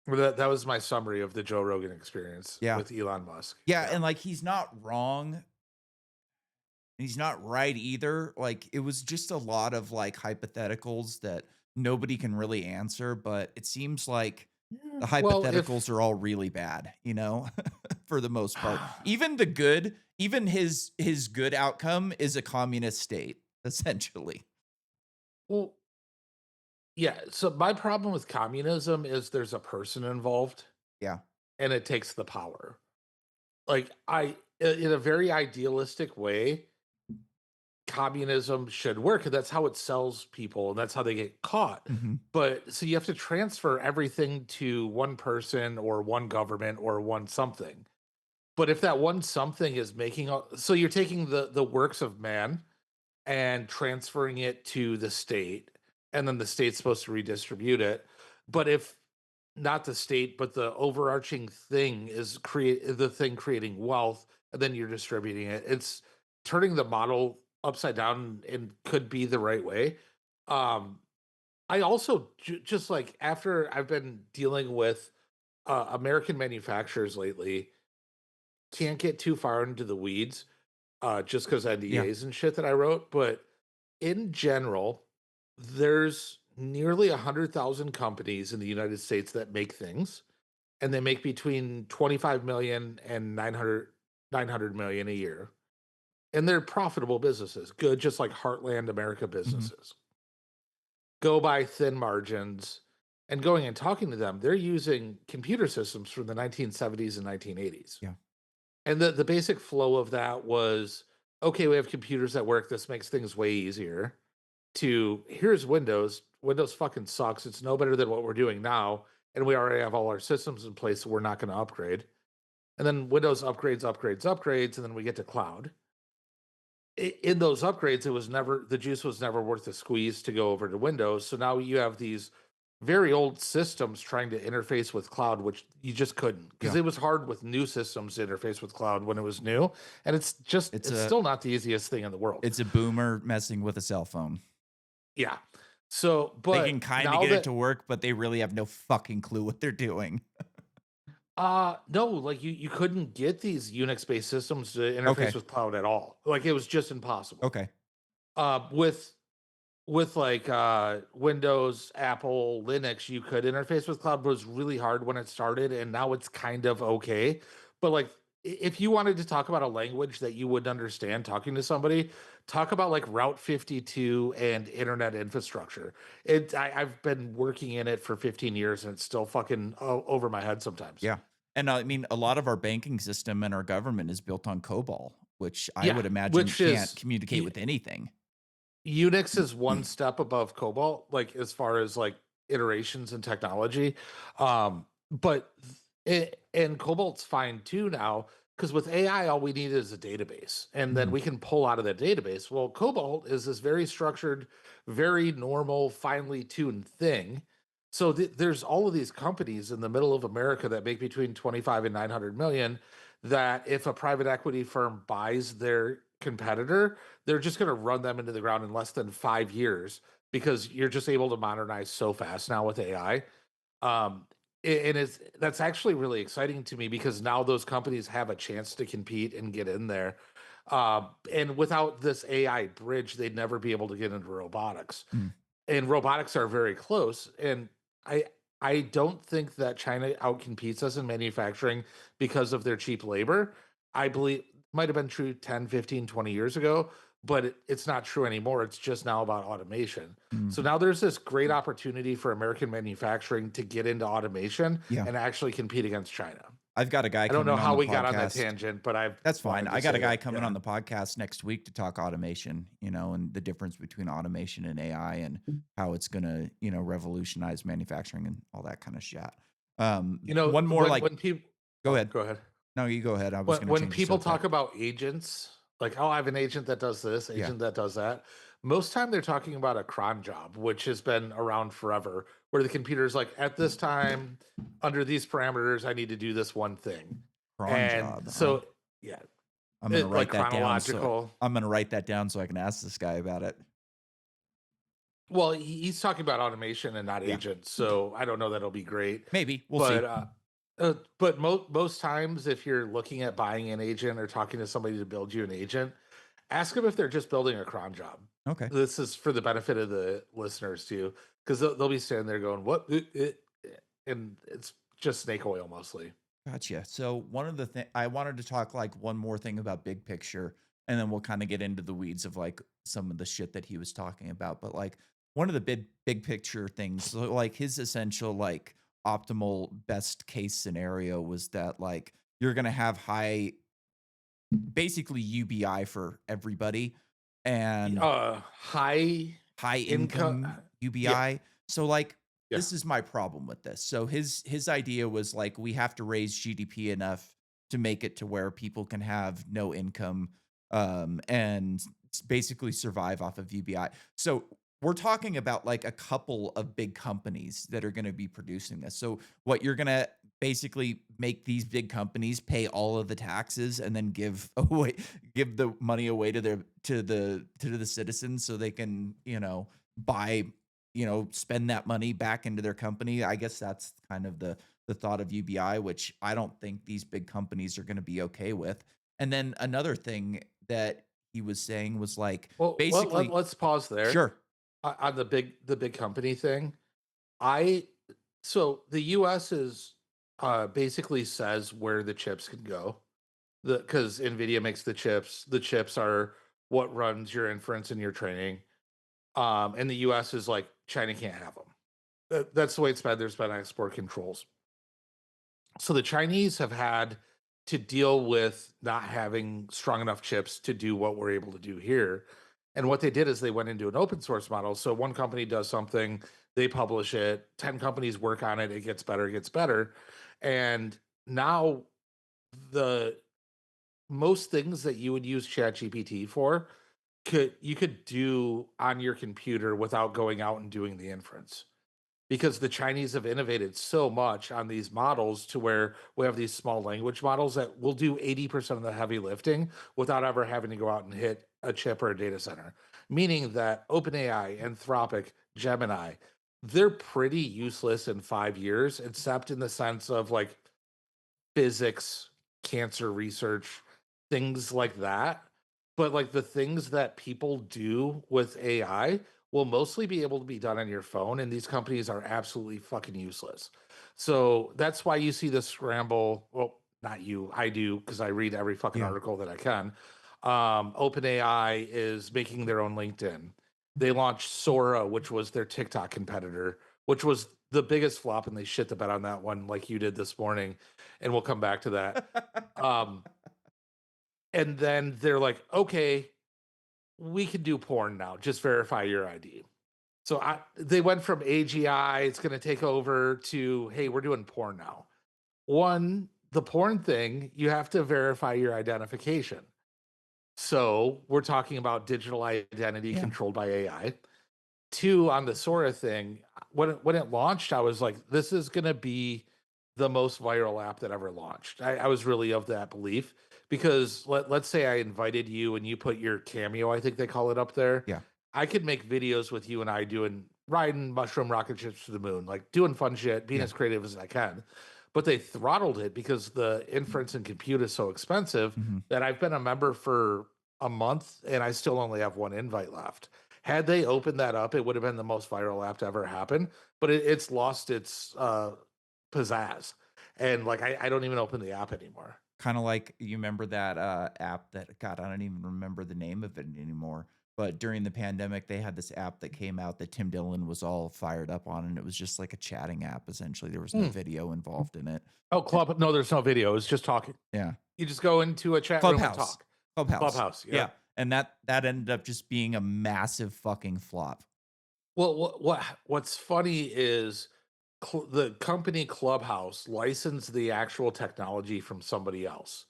Speaker 2: Well, that was my summary of the Joe Rogan experience
Speaker 1: Yeah.
Speaker 2: with Elon Musk.
Speaker 1: Yeah,
Speaker 2: Yeah.
Speaker 1: and like he's not wrong. He's not right either. Like it was just a lot of like hypotheticals that nobody can really answer, but it seems like
Speaker 2: Yeah.
Speaker 1: the
Speaker 2: Well,
Speaker 1: hypotheticals
Speaker 2: if
Speaker 1: are all really bad, for the most part. Even the good, even his good outcome is a communist state, essentially.
Speaker 2: well, yeah, so my problem with communism is there's a person involved
Speaker 1: Yeah.
Speaker 2: and it takes the power. Like in a very idealistic way, communism should work and that's how it sells people and that's how they get caught.
Speaker 1: Mhm.
Speaker 2: But so you have to transfer everything to one person or one government or one something. But if that one something is making so you're taking the works of man and transferring it to the state, and then the state's supposed to redistribute it. But if not the state, but the overarching thing is create the thing creating wealth, and then you're distributing it. It's turning the model upside down and could be the right way. Um, I also just like after I've been dealing with American manufacturers lately, can't get too far into the weeds just because
Speaker 1: Yeah.
Speaker 2: NDAs and shit that I wrote, but in general, there's nearly 100,000 companies in the United States that make things, and they make between 25 million and 900 million a year. And they're profitable businesses, good, just like Heartland America
Speaker 1: Mhm.
Speaker 2: businesses. Go by thin margins. And going and talking to them, they're using computer systems from the 1970s and 1980s.
Speaker 1: Yeah.
Speaker 2: And the basic flow of that was okay, we have computers that work. This makes things way easier. To here's Windows. Windows fucking sucks. It's no better than what we're doing now. And we already have all our systems in place, so we're not going to upgrade. And then Windows upgrades. And then we get to cloud. In those upgrades, it was never the juice was never worth the squeeze to go over to Windows. So now you have these very old systems trying to interface with cloud, which you just couldn't because
Speaker 1: Yeah.
Speaker 2: it was hard with new systems to interface with cloud when it was new. And
Speaker 1: It's
Speaker 2: it's
Speaker 1: a
Speaker 2: still not the easiest thing in the world.
Speaker 1: it's a boomer messing with a cell phone.
Speaker 2: Yeah. So,
Speaker 1: They can
Speaker 2: but
Speaker 1: kind of
Speaker 2: now
Speaker 1: get it
Speaker 2: that
Speaker 1: to work, but they really have no fucking clue what they're doing.
Speaker 2: no, like you couldn't get these Unix based systems to interface
Speaker 1: Okay.
Speaker 2: with cloud at all. Like it was just impossible.
Speaker 1: Okay.
Speaker 2: With like Windows, Apple, Linux, you could interface with cloud, but it was really hard when it started, and now it's kind of okay. But like if you wanted to talk about a language that you would understand talking to somebody, talk about like Route 52 and internet infrastructure. I've been working in it for 15 years and it's still fucking over my head sometimes.
Speaker 1: Yeah. And I mean, a lot of our banking system and our government is built on COBOL, which I
Speaker 2: Yeah,
Speaker 1: would imagine
Speaker 2: which
Speaker 1: can't
Speaker 2: is
Speaker 1: communicate with anything.
Speaker 2: Unix is one step above COBOL, like as far as like iterations and technology. But and COBOL's fine too now because with AI, all we need is a database, and then
Speaker 1: Mhm.
Speaker 2: we can pull out of that database. Well, COBOL is this very structured, very normal, finely tuned thing. So there's all of these companies in the middle of America that make between 25 and 900 million. That if a private equity firm buys their competitor, they're just going to run them into the ground in less than 5 years because you're just able to modernize so fast now with AI. Um, and it's that's actually really exciting to me because now those companies have a chance to compete and get in there. And without this AI bridge, they'd never be able to get into robotics.
Speaker 1: Mm.
Speaker 2: And robotics are very close. And I I don't think that China outcompetes us in manufacturing because of their cheap labor. I believe might have been true 10, 15, 20 years ago, but it's not true anymore. It's just now about automation. So
Speaker 1: Mm.
Speaker 2: now there's this great opportunity for American manufacturing to get into automation
Speaker 1: Yeah.
Speaker 2: and actually compete against China.
Speaker 1: I've got a guy
Speaker 2: I don't know
Speaker 1: coming on
Speaker 2: how
Speaker 1: the
Speaker 2: we got on that
Speaker 1: podcast.
Speaker 2: tangent, but I
Speaker 1: That's fine.
Speaker 2: wanted to
Speaker 1: I got a
Speaker 2: say
Speaker 1: guy
Speaker 2: it.
Speaker 1: coming
Speaker 2: Yeah.
Speaker 1: on the podcast next week to talk automation, and the difference between automation and AI and how it's going to, revolutionize manufacturing and all that kind of shit.
Speaker 2: You know,
Speaker 1: One more like,
Speaker 2: when people
Speaker 1: go ahead.
Speaker 2: go ahead.
Speaker 1: No, you go ahead. I was
Speaker 2: When
Speaker 1: going to
Speaker 2: when
Speaker 1: change the
Speaker 2: people talk
Speaker 1: subject.
Speaker 2: about agents, like, "Oh, I have an agent that does this,
Speaker 1: Yeah.
Speaker 2: agent that does that," most time they're talking about a cron job, which has been around forever, where the computer's like, "At this time, under these parameters, I need to do this one thing."
Speaker 1: Cron
Speaker 2: And
Speaker 1: job, huh?
Speaker 2: so yeah,
Speaker 1: I'm gonna
Speaker 2: It like
Speaker 1: write that down so
Speaker 2: chronological.
Speaker 1: I'm gonna write that down so I can ask this guy about it.
Speaker 2: Well, he's talking about automation and not
Speaker 1: Yeah.
Speaker 2: agents,
Speaker 1: Okay.
Speaker 2: so I don't know that it'll be great.
Speaker 1: Maybe. We'll
Speaker 2: But
Speaker 1: see.
Speaker 2: most times, if you're looking at buying an agent or talking to somebody to build you an agent, ask them if they're just building a cron job.
Speaker 1: Okay.
Speaker 2: This is for the benefit of the listeners too, because they'll be standing there going, "What?" And it's just snake oil mostly.
Speaker 1: Gotcha. So one of the thing I wanted to talk like one more thing about big picture, and then we'll kind of get into the weeds of like some of the shit that he was talking about. But like one of the big picture things, so like his essential like optimal best case scenario was that like you're gonna have high basically UBI for everybody and
Speaker 2: High
Speaker 1: high
Speaker 2: income.
Speaker 1: income
Speaker 2: Yeah,
Speaker 1: UBI. So like
Speaker 2: yeah.
Speaker 1: this is my problem with this. So his idea was like we have to raise GDP enough to make it to where people can have no income and basically survive off of UBI. So we're talking about like a couple of big companies that are going to be producing this. So what you're going to basically make these big companies pay all of the taxes and then give away give the money away to their to the citizens so they can, buy, spend that money back into their company. I guess that's kind of the thought of UBI, which I don't think these big companies are going to be okay with. And then another thing that he was saying was like
Speaker 2: Well,
Speaker 1: basically
Speaker 2: let's pause there
Speaker 1: sure.
Speaker 2: on the big company thing. I So the U.S. is basically says where the chips can go. Because Nvidia makes the chips. The chips are what runs your inference and your training. And the U.S. is like China can't have them. That's the way it's been. There's been export controls. So the Chinese have had to deal with not having strong enough chips to do what we're able to do here. And what they did is they went into an open source model. So one company does something, they publish it, 10 companies work on it, it gets better, it gets better. And now the most things that you would use ChatGPT for could do on your computer without going out and doing the inference, because the Chinese have innovated so much on these models to where we have these small language models that will do 80% of the heavy lifting without ever having to go out and hit a chip or a data center. Meaning that OpenAI, Anthropic, Gemini, they're pretty useless in 5 years, except in the sense of like physics, cancer research, things like that. But like the things that people do with AI will mostly be able to be done on your phone, and these companies are absolutely fucking useless. So that's why you see the scramble. Well, not you, I do, because I read every fucking
Speaker 1: Yeah.
Speaker 2: article that I can. OpenAI is making their own LinkedIn. They launched Sora, which was their TikTok competitor, which was the biggest flop, and they shit the bed on that one, like you did this morning, and we'll come back to that. Um, and then they're like, okay, we can do porn now. Just verify your ID. So they went from AGI, it's going to take over, to, hey, we're doing porn now. One, the porn thing, you have to verify your identification. So we're talking about digital identity
Speaker 1: Yeah.
Speaker 2: controlled by AI. Two, on the Sora thing, when it launched, I was like, this is going to be the most viral app that ever launched. I was really of that belief, because let's say I invited you and you put your cameo, I think they call it up there.
Speaker 1: Yeah.
Speaker 2: I could make videos with you and I doing riding mushroom rocket ships to the moon, like doing fun shit, being
Speaker 1: Yeah.
Speaker 2: as creative as I can. But they throttled it because the inference and compute is so expensive
Speaker 1: Mhm.
Speaker 2: that I've been a member for a month and I still only have one invite left. Had they opened that up, it would have been the most viral app to ever happen. But it's lost its pizzazz, and like I don't even open the app anymore.
Speaker 1: Kinda like you remember that, app that God, I don't even remember the name of it anymore, but during the pandemic, they had this app that came out that Tim Dillon was all fired up on, and it was just like a chatting app, essentially, there was no
Speaker 2: Hmm.
Speaker 1: video involved in it.
Speaker 2: Oh,
Speaker 1: Eh
Speaker 2: Club? No, there's no video. It's just talking.
Speaker 1: yeah.
Speaker 2: You just go into a chat room and
Speaker 1: Clubhouse.
Speaker 2: talk.
Speaker 1: Clubhouse.
Speaker 2: Clubhouse.
Speaker 1: Yeah,
Speaker 2: Yep.
Speaker 1: and that ended up just being a massive fucking flop.
Speaker 2: Well, what's funny is the company Clubhouse licensed the actual technology from somebody else,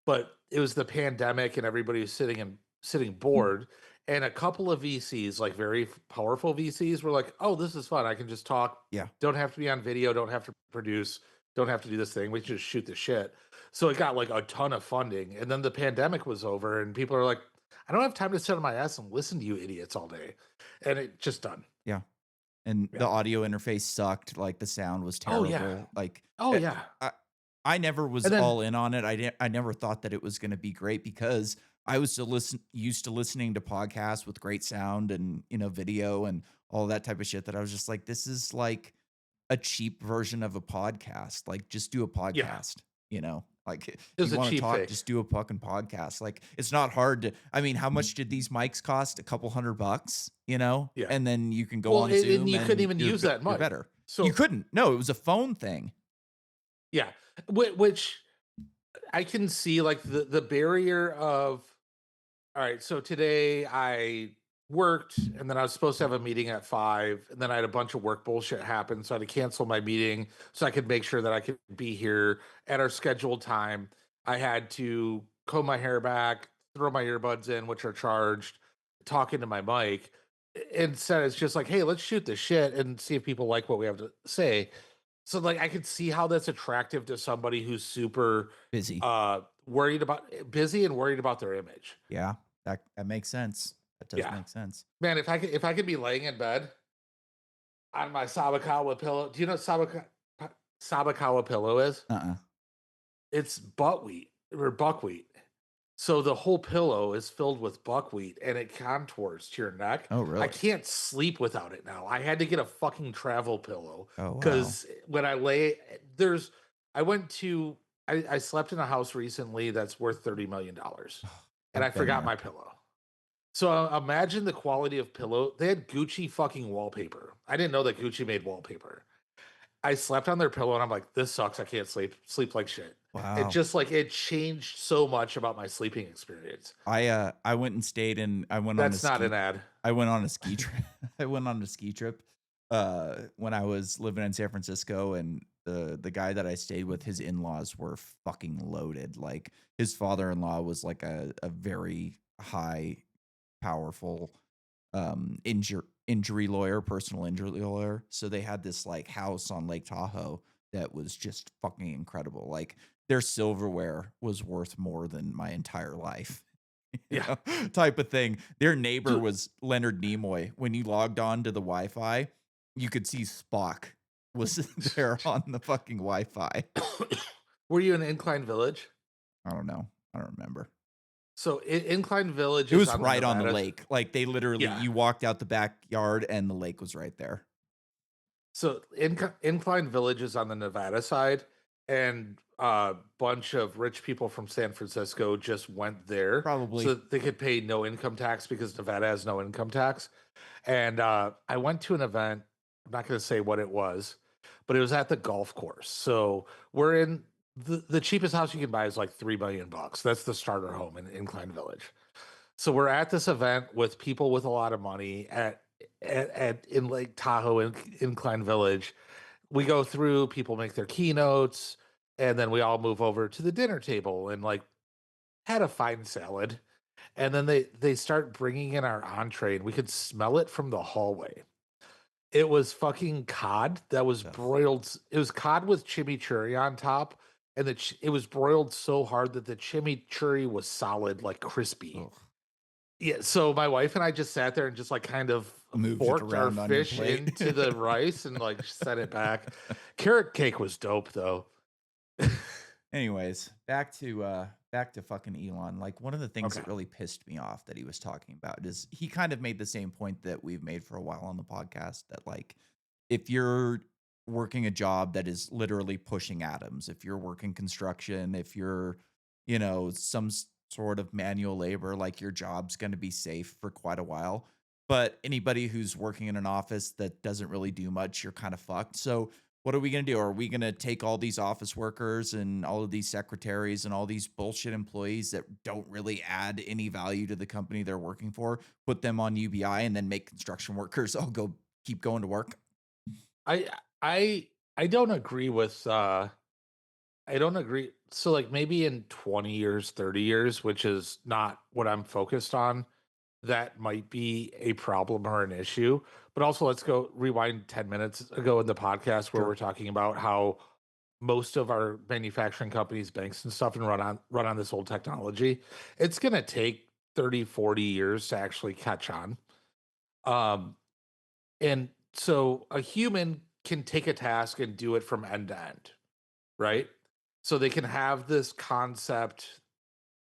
Speaker 2: but it was the pandemic and everybody was sitting bored, and a couple of VCs, like very powerful VCs, were like, "Oh, this is fun. I can just talk.
Speaker 1: Yeah.
Speaker 2: Don't have to be on video. Don't have to produce. don't have to do this thing. We just shoot the shit. So it got like a ton of funding. And then the pandemic was over, and people are like, I don't have time to sit on my ass and listen to you idiots all day. And it just done.
Speaker 1: Yeah. And the
Speaker 2: Yeah.
Speaker 1: audio interface sucked, like, the sound was
Speaker 2: Oh, yeah.
Speaker 1: terrible, like,
Speaker 2: Oh,
Speaker 1: eh,
Speaker 2: yeah.
Speaker 1: I I never was
Speaker 2: And then,
Speaker 1: all in on it, I never thought that it was gonna be great because I was used to listening to podcasts with great sound and, video and all that type of shit that I was just like, "This is like a cheap version of a podcast, like, just do a
Speaker 2: yeah,
Speaker 1: podcast," you know? Like, if
Speaker 2: it was
Speaker 1: you
Speaker 2: a
Speaker 1: wanna
Speaker 2: cheap
Speaker 1: talk,
Speaker 2: fix.
Speaker 1: just do a fucking podcast, like, it's not hard to I mean, how much did these mics cost? A couple $100, you know?
Speaker 2: Yeah.
Speaker 1: And then you can go
Speaker 2: Well,
Speaker 1: on
Speaker 2: and
Speaker 1: Zoom
Speaker 2: you couldn't
Speaker 1: and
Speaker 2: even use that
Speaker 1: you're
Speaker 2: mic.
Speaker 1: better. You
Speaker 2: So,
Speaker 1: couldn't. No, it was a phone thing.
Speaker 2: yeah, which I can see like the barrier of, all right, so today I worked and then I was supposed to have a meeting at 5 and then I had a bunch of work bullshit happen, so I had to cancel my meeting so I could make sure that I could be here at our scheduled time. I had to comb my hair back, throw my earbuds in, which are charged, talk into my mic. Instead, it's just like, hey, let's shoot the shit and see if people like what we have to say. So like I could see how that's attractive to somebody who's super
Speaker 1: Busy.
Speaker 2: worried about busy and worried about their image.
Speaker 1: Yeah, that makes sense. That does
Speaker 2: Yeah.
Speaker 1: make sense.
Speaker 2: Man, if I could be laying in bed on my Sabakawa pillow. Do you know what Sabakawa pillow is?
Speaker 1: Uh-uh.
Speaker 2: It's buckwheat or buckwheat. So the whole pillow is filled with buckwheat and it contours to your neck.
Speaker 1: Oh,
Speaker 2: I
Speaker 1: really?
Speaker 2: can't sleep without it now. I had to get a fucking travel pillow
Speaker 1: Oh, wow.
Speaker 2: because when I lay there's I went to I slept in a house recently that's worth $30 million and I
Speaker 1: I've been
Speaker 2: forgot
Speaker 1: there.
Speaker 2: my pillow. So imagine the quality of pillow. They had Gucci fucking wallpaper. I didn't know that Gucci made wallpaper. I slept on their pillow and I'm like, this sucks. I can't sleep. Sleep like shit. It
Speaker 1: Wow.
Speaker 2: just like it changed so much about my sleeping experience.
Speaker 1: I went and stayed in I went on a
Speaker 2: That's not an
Speaker 1: ski
Speaker 2: ad.
Speaker 1: I went on a ski trip. I went on a ski trip, when I was living in San Francisco, and the guy that I stayed with, his in-laws were fucking loaded. Like, his father-in-law was like a very high, powerful, injury lawyer, personal injury lawyer. So they had this, like, house on Lake Tahoe that was just fucking incredible. Like, their silverware was worth more than my entire life. you
Speaker 2: Yeah.
Speaker 1: know, type of thing. Their neighbor
Speaker 2: So
Speaker 1: was Leonard Nimoy. When you logged on to the Wi-Fi, you could see Spock was there on the fucking Wi-Fi.
Speaker 2: were you in Incline Village?
Speaker 1: I don't know. I don't remember.
Speaker 2: So Incline Village
Speaker 1: It
Speaker 2: is
Speaker 1: was
Speaker 2: on the
Speaker 1: right on the
Speaker 2: Nevada.
Speaker 1: lake. Like, they literally,
Speaker 2: Yeah.
Speaker 1: you walked out the backyard and the lake was right there.
Speaker 2: So Incline Village is on the Nevada side, and a bunch of rich people from San Francisco just went there so
Speaker 1: Probably.
Speaker 2: that they could pay no income tax because Nevada has no income tax. And I went to an event. I'm not going to say what it was, but it was at the golf course. So we're in the cheapest house you can buy is like $3 million. That's the starter home in Incline Village. So we're at this event with people with a lot of money at in Lake Tahoe in Incline Village. We go through, people make their keynotes, and then we all move over to the dinner table and like had a fine salad. And then they start bringing in our entree, and we could smell it from the hallway. It was fucking cod that was
Speaker 1: Ugh.
Speaker 2: broiled. It was cod with chimichurri on top, and it was broiled so hard that the chimichurri was solid, like crispy.
Speaker 1: Ugh.
Speaker 2: Yeah, so my wife and I just sat there and just like kind of
Speaker 1: Moved it
Speaker 2: forked our
Speaker 1: around on your
Speaker 2: fish
Speaker 1: plate.
Speaker 2: into the rice and like set it back. Carrot cake was dope though.
Speaker 1: Anyways, back to fucking Elon. Like, one of the things
Speaker 2: Okay.
Speaker 1: that really pissed me off that he was talking about is he kind of made the same point that we've made for a while on the podcast, that, like, if you're working a job that is literally pushing atoms, if you're working construction, if you're, some sort of manual labor, like, your job's going to be safe for quite a while. But anybody who's working in an office that doesn't really do much, you're kind of fucked. So what are we going to do? Are we going to take all these office workers and all of these secretaries and all these bullshit employees that don't really add any value to the company they're working for, put them on UBI, and then make construction workers all keep going to work?
Speaker 2: I I don't agree with I don't agree. So like maybe in 20 years, 30 years, which is not what I'm focused on, that might be a problem or an issue. But also let's go rewind 10 minutes ago in the podcast where
Speaker 1: Sure.
Speaker 2: we're talking about how most of our manufacturing companies, banks and stuff, and run on this old technology, it's going to take 30, 40 years to actually catch on. Um, and so a human can take a task and do it from end to end, right? So they can have this concept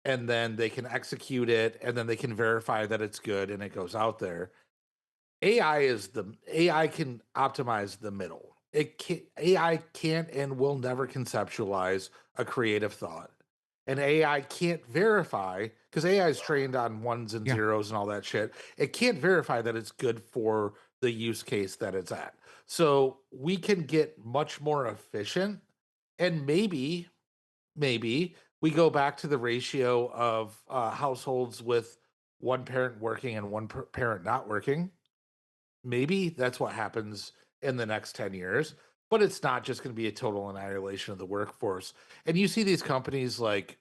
Speaker 2: and then they can execute it and then they can verify that it's good and it goes out there. AI can optimize the middle. AI can't and will never conceptualize a creative thought. And AI can't verify because AI is trained on ones and
Speaker 1: Yeah.
Speaker 2: zeros and all that shit. It can't verify that it's good for the use case that it's at. So we can get much more efficient and maybe we go back to the ratio of households with one parent working and one parent not working. Maybe that's what happens in the next 10 years, but it's not just going to be a total annihilation of the workforce. And you see these companies like,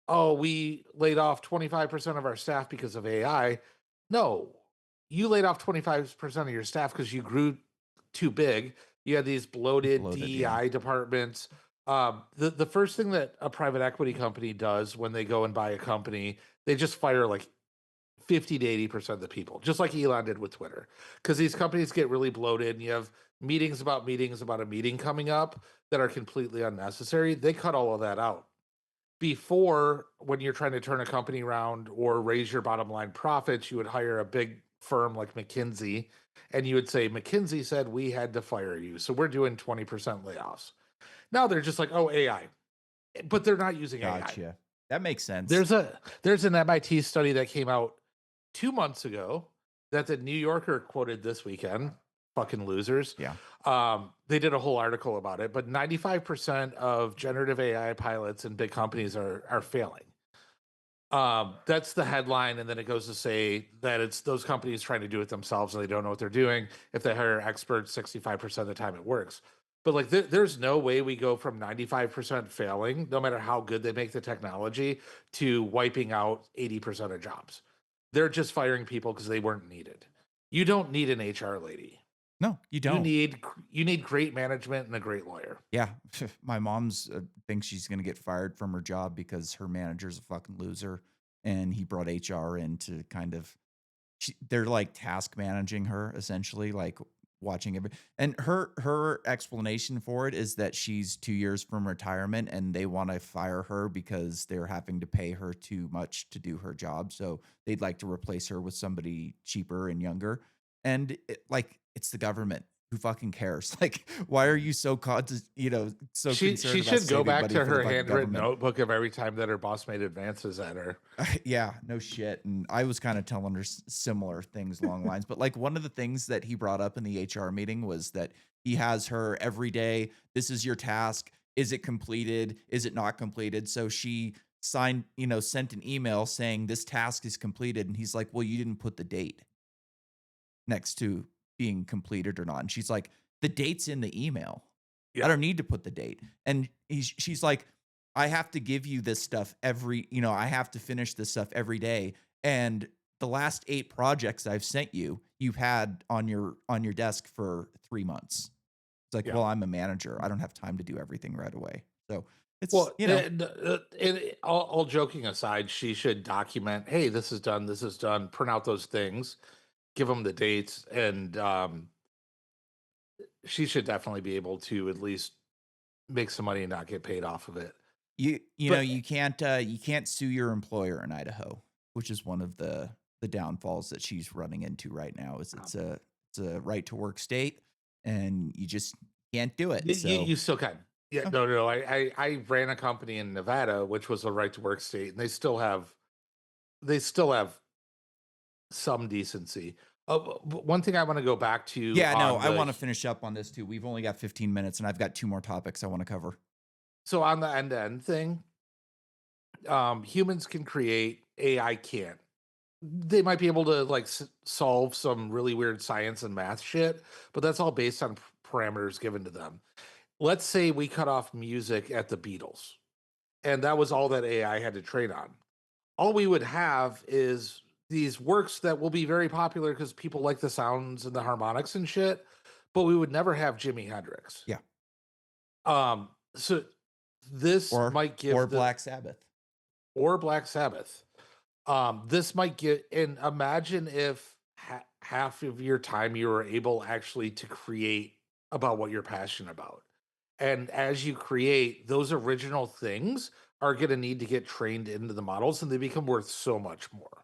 Speaker 2: oh, we laid off 25% of our staff because of AI. No, you laid off 25% of your staff because you grew too big. You had these bloated
Speaker 1: Bloated. Yeah.
Speaker 2: DEI departments. The first thing that a private equity company does when they go and buy a company, they just fire like 50 to 80% of the people, just like Elon did with Twitter. Because these companies get really bloated and you have meetings about a meeting coming up that are completely unnecessary. They cut all of that out. Before, when you're trying to turn a company around or raise your bottom line profits, you would hire a big firm like McKinsey and you would say, McKinsey said we had to fire you. So we're doing 20% layoffs. Now they're just like, oh, AI, but they're not using AI.
Speaker 1: Gotcha. That makes sense.
Speaker 2: There's an MIT study that came out 2 months ago that the New Yorker quoted this weekend. Fucking losers.
Speaker 1: Yeah.
Speaker 2: They did a whole article about it, but 95% of generative AI pilots in big companies are failing. That's the headline, and then it goes to say that it's those companies trying to do it themselves and they don't know what they're doing. If they hire experts, 65% of the time it works. But like, there's no way we go from 95% failing, no matter how good they make the technology, to wiping out 80% of jobs. They're just firing people because they weren't needed. You don't need an HR lady.
Speaker 1: No, you
Speaker 2: You
Speaker 1: don't.
Speaker 2: need great management and a great lawyer.
Speaker 1: Yeah. My mom's thinks she's going to get fired from her job because her manager's a fucking loser and he brought HR in to kind of they're like task managing her essentially, like watching every and her explanation for it is that she's 2 years from retirement and they want to fire her because they're having to pay her too much to do her job. So they'd like to replace her with somebody cheaper and younger. And it's the government. Who fucking cares? Like, why are you so so
Speaker 2: She
Speaker 1: concerned about
Speaker 2: should go
Speaker 1: saving
Speaker 2: back
Speaker 1: money
Speaker 2: to
Speaker 1: for the
Speaker 2: her
Speaker 1: fucking
Speaker 2: handwritten
Speaker 1: government?
Speaker 2: notebook of every time that her boss made advances at her.
Speaker 1: Yeah, no shit. And I was kind of telling her similar things along the lines. But like one of the things that he brought up in the HR meeting was that he has her every day. This is your task. Is it completed? Is it not completed? So she sent an email saying this task is completed. And he's like, well, you didn't put the date next to being completed or not. And she's like, the date's in the email. I
Speaker 2: Yeah.
Speaker 1: don't need to put the date. And she's like, I have to give you this stuff I have to finish this stuff every day. And the last 8 projects I've sent you, you've had on your desk for 3 months. It's like,
Speaker 2: Yeah.
Speaker 1: well, I'm a manager. I don't have time to do everything right away. So it's,
Speaker 2: Well, all joking aside, she should document, hey, this is done, print out those things, give them the dates, and she should definitely be able to at least make some money and not get paid off of it. But
Speaker 1: you can't sue your employer in Idaho, which is one of the downfalls that she's running into right now. Is it's a right to work state, and you just can't do it. So
Speaker 2: you still can. Yeah,
Speaker 1: oh,
Speaker 2: no. I ran a company in Nevada, which was a right to work state, and they still have some decency. But one thing I want to go back to
Speaker 1: yeah, no,
Speaker 2: on
Speaker 1: I
Speaker 2: the
Speaker 1: want to finish up on this too. We've only got 15 minutes, and I've got 2 more topics I want to cover.
Speaker 2: so on the end to end thing, humans can create, AI can't. They might be able to like solve some really weird science and math shit, but that's all based on parameters given to them. Let's say we cut off music at the Beatles, and that was all that AI had to train on. All we would have is these works that will be very popular because people like the sounds and the harmonics and shit, but we would never have Jimi Hendrix.
Speaker 1: Yeah.
Speaker 2: Um, So this
Speaker 1: or
Speaker 2: might give the
Speaker 1: Black Sabbath.
Speaker 2: or Black Sabbath. This might get and imagine if half of your time you were able actually to create about what you're passionate about. And as you create, those original things are going to need to get trained into the models and they become worth so much more.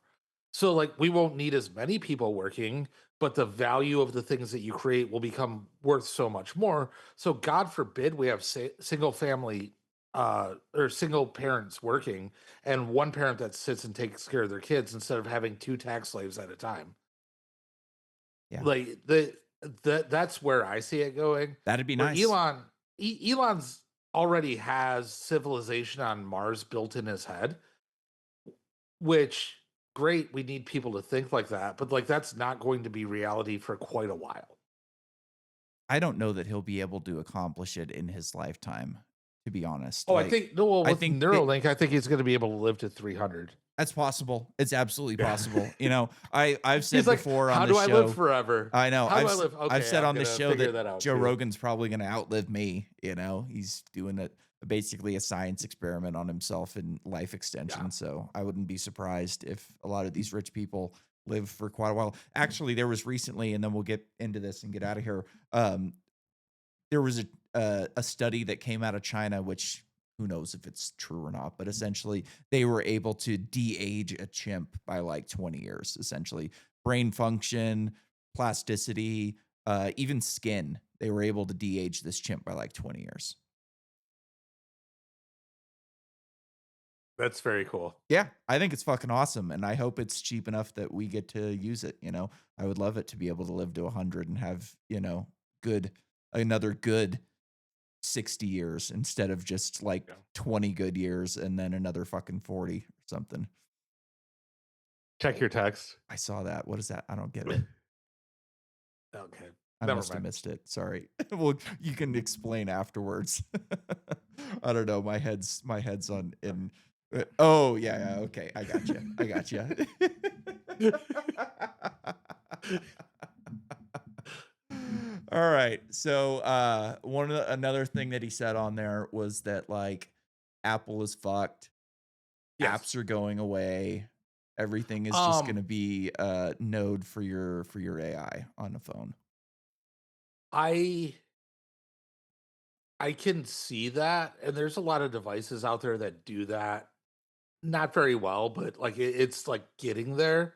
Speaker 2: So, like, we won't need as many people working, but the value of the things that you create will become worth so much more. So, God forbid we have single family or single parents working and one parent that sits and takes care of their kids instead of having two tax slaves at a time.
Speaker 1: Yeah,
Speaker 2: Like, that's where I see it going.
Speaker 1: that'd be
Speaker 2: Where
Speaker 1: nice.
Speaker 2: Elon's already has civilization on Mars built in his head, which great, we need people to think like that, but like that's not going to be reality for quite a while.
Speaker 1: I don't know that he'll be able to accomplish it in his lifetime, to be honest.
Speaker 2: Oh, I
Speaker 1: Like,
Speaker 2: think no, well,
Speaker 1: I
Speaker 2: with
Speaker 1: think it
Speaker 2: Neuralink, I think he's going to be able to live to 300.
Speaker 1: that's possible. It's absolutely
Speaker 2: Yeah.
Speaker 1: possible. I've
Speaker 2: He's
Speaker 1: said
Speaker 2: like,
Speaker 1: before on
Speaker 2: how
Speaker 1: this
Speaker 2: do I live
Speaker 1: show.
Speaker 2: forever?
Speaker 1: I know.
Speaker 2: How do I live?
Speaker 1: I've
Speaker 2: Okay,
Speaker 1: said
Speaker 2: I'm
Speaker 1: on
Speaker 2: going
Speaker 1: this
Speaker 2: to
Speaker 1: show
Speaker 2: figure
Speaker 1: that
Speaker 2: that out
Speaker 1: Joe
Speaker 2: too.
Speaker 1: Rogan's probably going to outlive me. He's doing basically a science experiment on himself in life
Speaker 2: Yeah.
Speaker 1: extension. So I wouldn't be surprised if a lot of these rich people live for quite a while. Actually, there was recently, and then we'll get into this and get out of here. There was a study that came out of China, which who knows if it's true or not, but essentially they were able to de-age a chimp by like 20 years, essentially. Brain function, plasticity, even skin. They were able to de-age this chimp by like 20 years.
Speaker 2: That's very cool.
Speaker 1: Yeah, I think it's fucking awesome, and I hope it's cheap enough that we get to use it. I would love it to be able to live to 100 and have good another good 60 years instead of just like
Speaker 2: Yeah.
Speaker 1: 20 good years and then another fucking 40 or something.
Speaker 2: Check your text.
Speaker 1: I saw that. What is that? I don't get it.
Speaker 2: Okay.
Speaker 1: I
Speaker 2: Never
Speaker 1: must have
Speaker 2: mind.
Speaker 1: missed it. Sorry. Well, you can explain afterwards. I don't know. My head's on in. Oh yeah, yeah. Okay, I got you. I got you. All right. So, another thing that he said on there was that like Apple is fucked.
Speaker 2: Yes.
Speaker 1: Apps are going away. Everything is just going
Speaker 2: Um,
Speaker 1: to be Node for your AI on the phone.
Speaker 2: I I can see that, and there's a lot of devices out there that do that. Not very well, but like it's like getting there.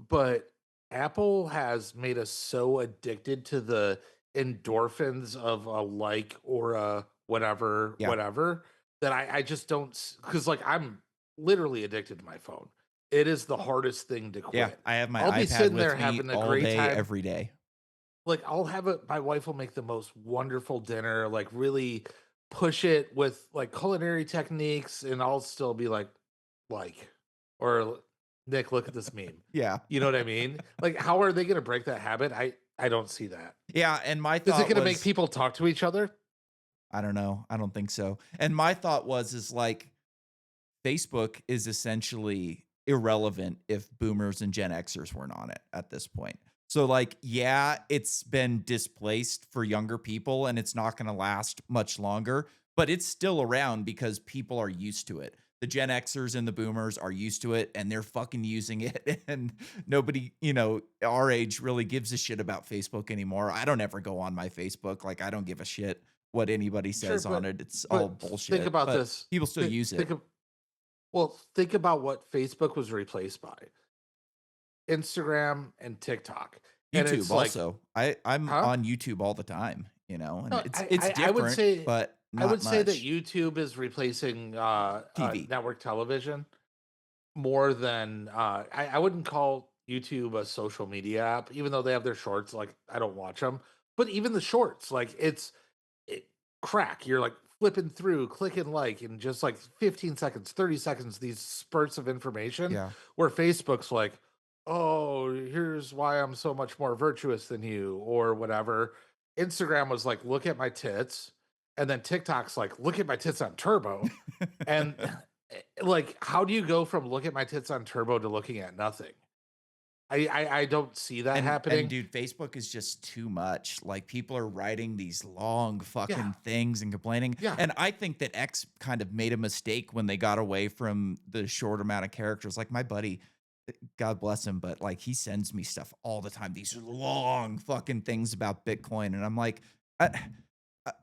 Speaker 2: But Apple has made us so addicted to the endorphins of a like or a whatever,
Speaker 1: Yeah.
Speaker 2: whatever, that I just don't, because like I'm literally addicted to my phone. It is the hardest thing to
Speaker 1: Yeah,
Speaker 2: quit.
Speaker 1: I have my
Speaker 2: I'll be
Speaker 1: iPad
Speaker 2: sitting there
Speaker 1: with me
Speaker 2: having a
Speaker 1: all
Speaker 2: great
Speaker 1: day
Speaker 2: time.
Speaker 1: every day.
Speaker 2: Like I'll have it, my wife will make the most wonderful dinner, like really push it with like culinary techniques, and I'll still be like, or Nick, look at this meme.
Speaker 1: Yeah.
Speaker 2: You know what I mean? Like, how are they going to break that habit? I don't see that.
Speaker 1: Yeah, and my
Speaker 2: Is it
Speaker 1: thought
Speaker 2: going to make
Speaker 1: was
Speaker 2: people talk to each other?
Speaker 1: I don't know. I don't think so. And my thought was is like Facebook is essentially irrelevant if boomers and Gen Xers weren't on it at this point. So like, yeah, it's been displaced for younger people and it's not going to last much longer, but it's still around because people are used to it. The Gen Xers and the boomers are used to it and they're fucking using it. And nobody, our age really gives a shit about Facebook anymore. I don't ever go on my Facebook. Like, I don't give a shit what anybody
Speaker 2: Sure,
Speaker 1: says on it. It's all
Speaker 2: but think
Speaker 1: bullshit,
Speaker 2: about
Speaker 1: but
Speaker 2: this.
Speaker 1: people still use it.
Speaker 2: Think of Well, think about what Facebook was replaced by: Instagram and TikTok. And
Speaker 1: YouTube
Speaker 2: it's like,
Speaker 1: also. I'm
Speaker 2: huh?
Speaker 1: on YouTube all the time, and
Speaker 2: No,
Speaker 1: it's
Speaker 2: I would
Speaker 1: different,
Speaker 2: say
Speaker 1: but
Speaker 2: I would
Speaker 1: not
Speaker 2: say that
Speaker 1: much.
Speaker 2: YouTube is replacing
Speaker 1: TV.
Speaker 2: network television more than I wouldn't call YouTube a social media app, even though they have their shorts. Like I don't watch them, but even the shorts, like it crack. You're like flipping through, clicking like in just like 15 seconds, 30 seconds, these spurts of information.
Speaker 1: Yeah.
Speaker 2: Where Facebook's like, oh, here's why I'm so much more virtuous than you, or whatever. Instagram was like, look at my tits. And then TikTok's like, look at my tits on turbo. And like, how do you go from look at my tits on turbo to looking at nothing? I don't see that
Speaker 1: And
Speaker 2: happening.
Speaker 1: dude, Facebook is just too much. Like people are writing these long
Speaker 2: Yeah,
Speaker 1: fucking things and complaining.
Speaker 2: yeah,
Speaker 1: And I think that X kind of made a mistake when they got away from the short amount of characters. Like my buddy, God bless him, but like he sends me stuff all the time. These long fucking things about Bitcoin. And I'm like,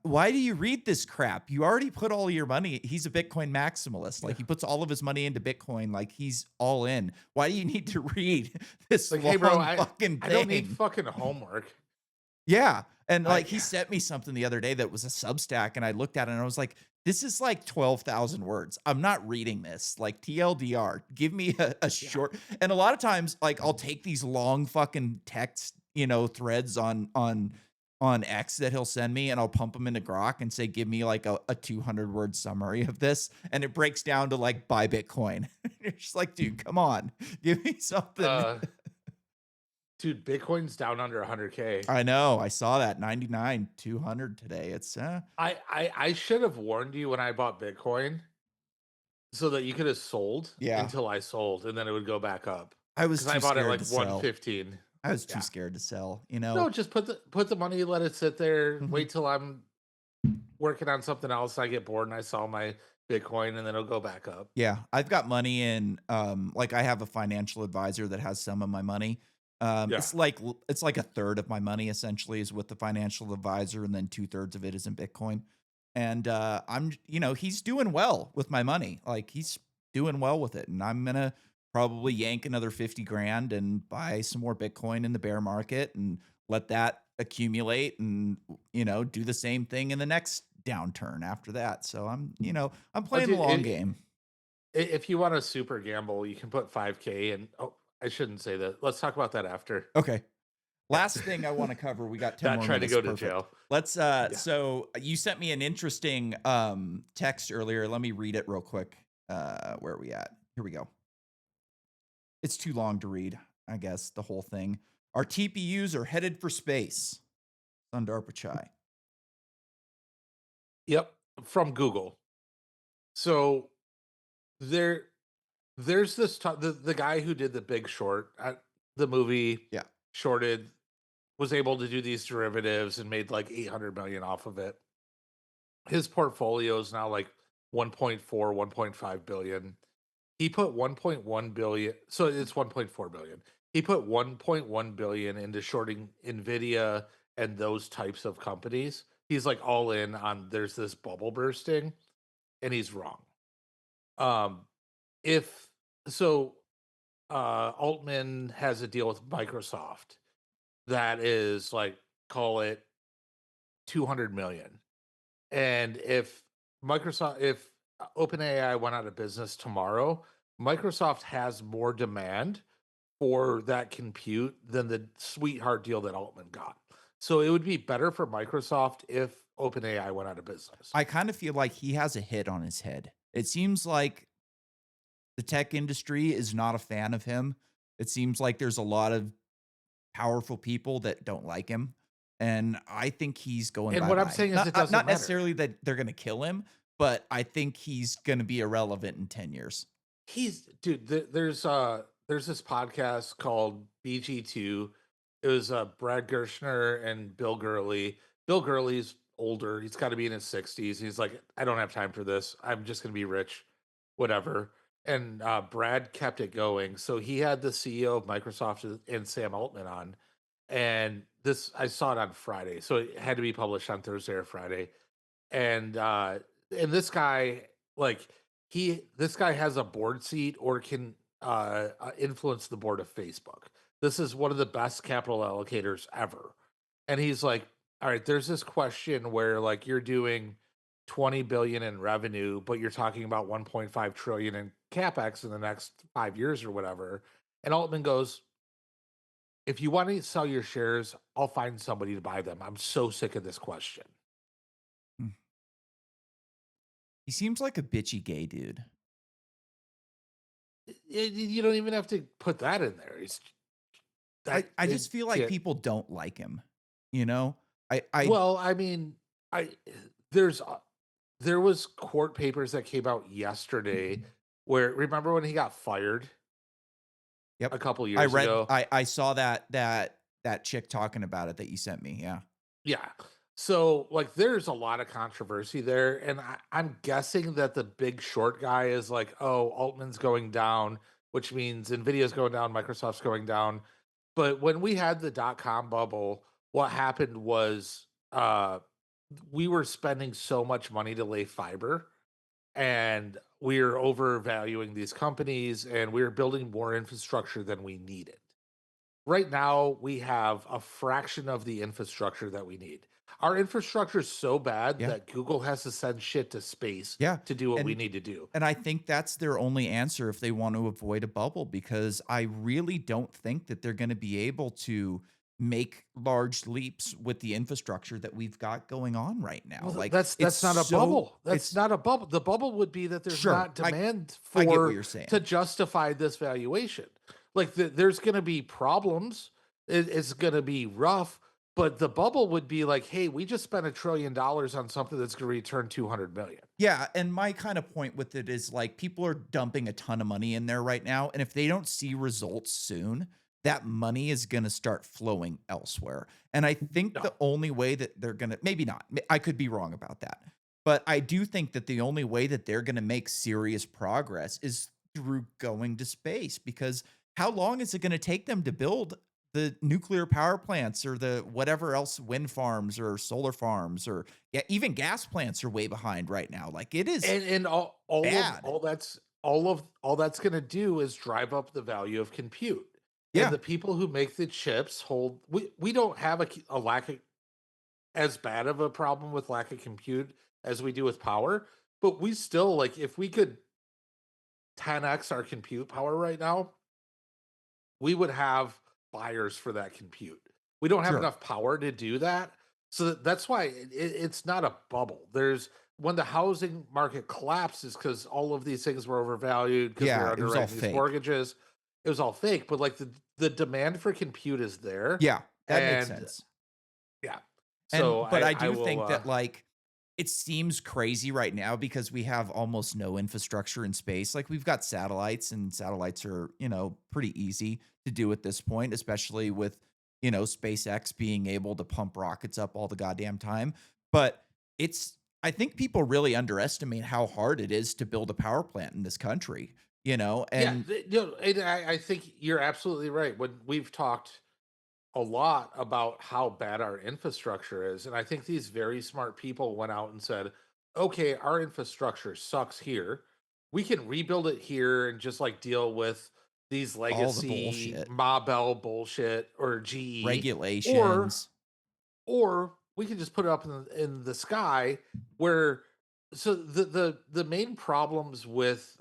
Speaker 1: why do you read this crap? You already put all your money. He's a Bitcoin maximalist.
Speaker 2: yeah.
Speaker 1: Like he puts all of his money into Bitcoin. Like he's all in. Why do you need to read this
Speaker 2: Like, hey, bro,
Speaker 1: long fucking
Speaker 2: I don't need
Speaker 1: thing?
Speaker 2: fucking homework.
Speaker 1: Yeah. And
Speaker 2: I
Speaker 1: like he sent me something the other day that was a Substack, and I looked at it and I was like, this is like 12,000 words. I'm not reading this. Like TLDR, give me a
Speaker 2: yeah.
Speaker 1: short. And a lot of times, like I'll take these long fucking text, threads on X that he'll send me, and I'll pump them into Grok and say, give me like a 200 word summary of this. And it breaks down to like buy Bitcoin. You're just like, dude, come on, give me something.
Speaker 2: Uh, dude, Bitcoin's down under 100K.
Speaker 1: I know. I saw that 99, 200 today. It's
Speaker 2: I should have warned you when I bought Bitcoin so that you could have sold
Speaker 1: yeah.
Speaker 2: until I sold, and then it would go back up.
Speaker 1: I was
Speaker 2: Because I
Speaker 1: too
Speaker 2: bought it
Speaker 1: scared
Speaker 2: like
Speaker 1: to sell.
Speaker 2: 115.
Speaker 1: I was too
Speaker 2: Yeah.
Speaker 1: scared to sell,
Speaker 2: No, just put the money, let it sit there,
Speaker 1: Mhm.
Speaker 2: wait till I'm working on something else. I get bored and I sell my Bitcoin, and then it'll go back up.
Speaker 1: Yeah, I've got money in like I have a financial advisor that has some of my money.
Speaker 2: Yeah.
Speaker 1: It's like a third of my money essentially is with the financial advisor, and then two-thirds of it is in Bitcoin. And he's doing well with my money. Like he's doing well with it. And I'm gonna probably yank another 50 grand and buy some more Bitcoin in the bear market and let that accumulate and do the same thing in the next downturn after that. So I'm
Speaker 2: Oh,
Speaker 1: playing the
Speaker 2: dude,
Speaker 1: long game.
Speaker 2: if you want to super gamble, you can put 5K and oh, I shouldn't say that. Let's talk about that after.
Speaker 1: Okay.
Speaker 2: Yeah.
Speaker 1: Last thing I want to cover, we got 10
Speaker 2: Not
Speaker 1: more
Speaker 2: trying to
Speaker 1: minutes.
Speaker 2: go to
Speaker 1: Perfect.
Speaker 2: jail.
Speaker 1: Let's
Speaker 2: Yeah.
Speaker 1: so you sent me an interesting text earlier. Let me read it real quick. Where are we at? Here we go. It's too long to read, I guess, the whole thing. Our TPUs are headed for space. Sundar Pichai.
Speaker 2: Yep. From Google. So there there's the guy who did the Big Short, the movie
Speaker 1: Yeah.
Speaker 2: shorted, was able to do these derivatives and made like 800 million off of it. His portfolio is now like 1.4, 1.5 billion. He put 1.1 billion, so it's 1.4 billion. He put 1.1 billion into shorting Nvidia and those types of companies. He's like all in on there's this bubble bursting, and he's wrong. Um if so Altman has a deal with Microsoft that is like, call it 200 million. And if OpenAI went out of business tomorrow, Microsoft has more demand for that compute than the sweetheart deal that Altman got. So it would be better for Microsoft if OpenAI went out of business.
Speaker 1: I kind of feel like he has a hit on his head. It seems like the tech industry is not a fan of him. It seems like there's a lot of powerful people that don't like him, and I think he's going
Speaker 2: And what I'm
Speaker 1: bye-bye.
Speaker 2: saying is
Speaker 1: Not
Speaker 2: it doesn't
Speaker 1: not
Speaker 2: matter.
Speaker 1: necessarily that they're gonna kill him, but I think he's gonna be irrelevant in 10 years.
Speaker 2: He's dude, there's this podcast called BG2. It was Brad Gershner and Bill Gurley. Bill Gurley's older. He's got to be in his 60s. He's like, I don't have time for this. I'm just gonna be rich, whatever. And Brad kept it going. So he had the CEO of Microsoft and Sam Altman on. And this I saw it on Friday. So it had to be published on Thursday or Friday. And this guy, like, this guy has a board seat or can influence the board of Facebook. This is one of the best capital allocators ever. And he's like, all right, there's this question where like you're doing 20 billion in revenue, but you're talking about 1.5 trillion in capex in the next 5 years or whatever. And Altman goes, if you want to sell your shares, I'll find somebody to buy them. I'm so sick of this question.
Speaker 1: Hmm. He seems like a bitchy gay dude.
Speaker 2: You don't even have to put that in there. It's that
Speaker 1: I just feel like
Speaker 2: kid.
Speaker 1: people don't like him, you know? I
Speaker 2: Well, I mean, I there's there was court papers that came out yesterday where remember when he got fired
Speaker 1: Yep.
Speaker 2: a couple
Speaker 1: I
Speaker 2: years
Speaker 1: read
Speaker 2: ago.
Speaker 1: I saw that chick talking about it that you sent me, yeah.
Speaker 2: Yeah. So like there's a lot of controversy there. And I'm guessing that the big short guy is like, oh, Altman's going down, which means Nvidia's going down, Microsoft's going down. But when we had the .com bubble, what happened was we were spending so much money to lay fiber, and we are overvaluing these companies, and we are building more infrastructure than we needed. Right now, we have a fraction of the infrastructure that we need. Our infrastructure is so bad
Speaker 1: Yeah.
Speaker 2: that Google has to send shit to space
Speaker 1: Yeah.
Speaker 2: to do what we
Speaker 1: And
Speaker 2: need to do.
Speaker 1: and I think that's their only answer if they want to avoid a bubble, because I really don't think that they're gonna be able to make large leaps with the infrastructure that we've got going on right now.
Speaker 2: Well,
Speaker 1: Like,
Speaker 2: that's not a bubble. That's
Speaker 1: it's
Speaker 2: not a bubble. The bubble would be that there's
Speaker 1: sure,
Speaker 2: not demand
Speaker 1: I get what
Speaker 2: for
Speaker 1: you're
Speaker 2: to
Speaker 1: saying.
Speaker 2: justify this valuation. Like there's going to be problems. It's going to be rough, but the bubble would be like, hey, we just spent $1 trillion on something that's going to return 200 million.
Speaker 1: Yeah, and my kind of point with it is like people are dumping a ton of money in there right now, and if they don't see results soon, that money is going to start flowing elsewhere. And I think
Speaker 2: No.
Speaker 1: the only way that they're going to, maybe not, I could be wrong about that. But I do think that the only way that they're going to make serious progress is through going to space, because how long is it going to take them to build the nuclear power plants or the whatever else, wind farms or solar farms, or yeah, even gas plants are way behind right now. Like, it is
Speaker 2: And all of
Speaker 1: bad.
Speaker 2: all that's going to do is drive up the value of compute. And
Speaker 1: Yeah,
Speaker 2: the people who make the chips hold we don't have a lack of as bad of a problem with lack of compute as we do with power, but we still like if we could 10x our compute power right now, we would have buyers for that compute. We don't have
Speaker 1: sure.
Speaker 2: enough power to do that. So that's why it's not a bubble. There's when the housing market collapses because all of these things were overvalued because we
Speaker 1: Yeah,
Speaker 2: were
Speaker 1: it was all
Speaker 2: underwriting these
Speaker 1: fake.
Speaker 2: mortgages. It was all fake, but like the demand for compute is there.
Speaker 1: Yeah, that makes
Speaker 2: And
Speaker 1: sense.
Speaker 2: yeah.
Speaker 1: And
Speaker 2: So
Speaker 1: but I
Speaker 2: I
Speaker 1: do
Speaker 2: will
Speaker 1: think that, like, it seems crazy right now because we have almost no infrastructure in space. Like, we've got satellites, and satellites are, pretty easy to do at this point, especially with, SpaceX being able to pump rockets up all the goddamn time. But it's I think people really underestimate how hard it is to build a power plant in this country,
Speaker 2: yeah,
Speaker 1: and
Speaker 2: and I think you're absolutely right. When we've talked a lot about how bad our infrastructure is. And I think these very smart people went out and said, okay, our infrastructure sucks here. We can rebuild it here and just like deal with these
Speaker 1: all the
Speaker 2: legacy
Speaker 1: bullshit,
Speaker 2: Ma Bell bullshit or GE, or
Speaker 1: regulations.
Speaker 2: we can just put it up in the sky where so the main problems with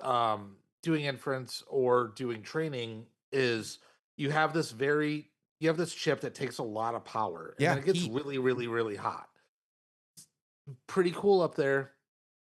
Speaker 2: doing inference or doing training is you have this very you have this chip that takes a lot of power and then
Speaker 1: Yeah,
Speaker 2: it gets
Speaker 1: heat.
Speaker 2: really really really hot. Pretty cool up there.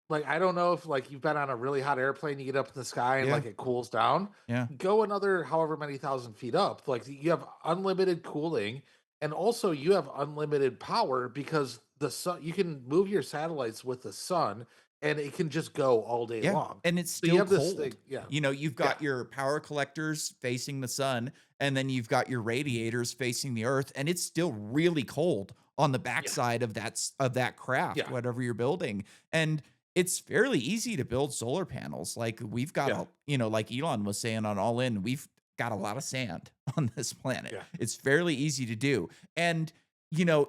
Speaker 2: Like I don't know if like you've been on a really hot airplane, you get up in the sky and
Speaker 1: Yeah,
Speaker 2: like it cools down.
Speaker 1: yeah.
Speaker 2: Go another however many thousand feet up. Like you have unlimited cooling, and also you have unlimited power because the sun you can move your satellites with the sun and it can just go all day
Speaker 1: Yeah,
Speaker 2: long.
Speaker 1: and it's
Speaker 2: So you
Speaker 1: still
Speaker 2: have this thing,
Speaker 1: cold.
Speaker 2: yeah.
Speaker 1: You've
Speaker 2: Yeah.
Speaker 1: got your power collectors facing the sun, and then you've got your radiators facing the earth, and it's still really cold on the
Speaker 2: Yeah.
Speaker 1: backside of that craft,
Speaker 2: Yeah.
Speaker 1: whatever you're building. And it's fairly easy to build solar panels. Like, we've got
Speaker 2: Yeah.
Speaker 1: a, like Elon was saying on All In, we've got a lot of sand on this planet.
Speaker 2: Yeah.
Speaker 1: It's fairly easy to do. And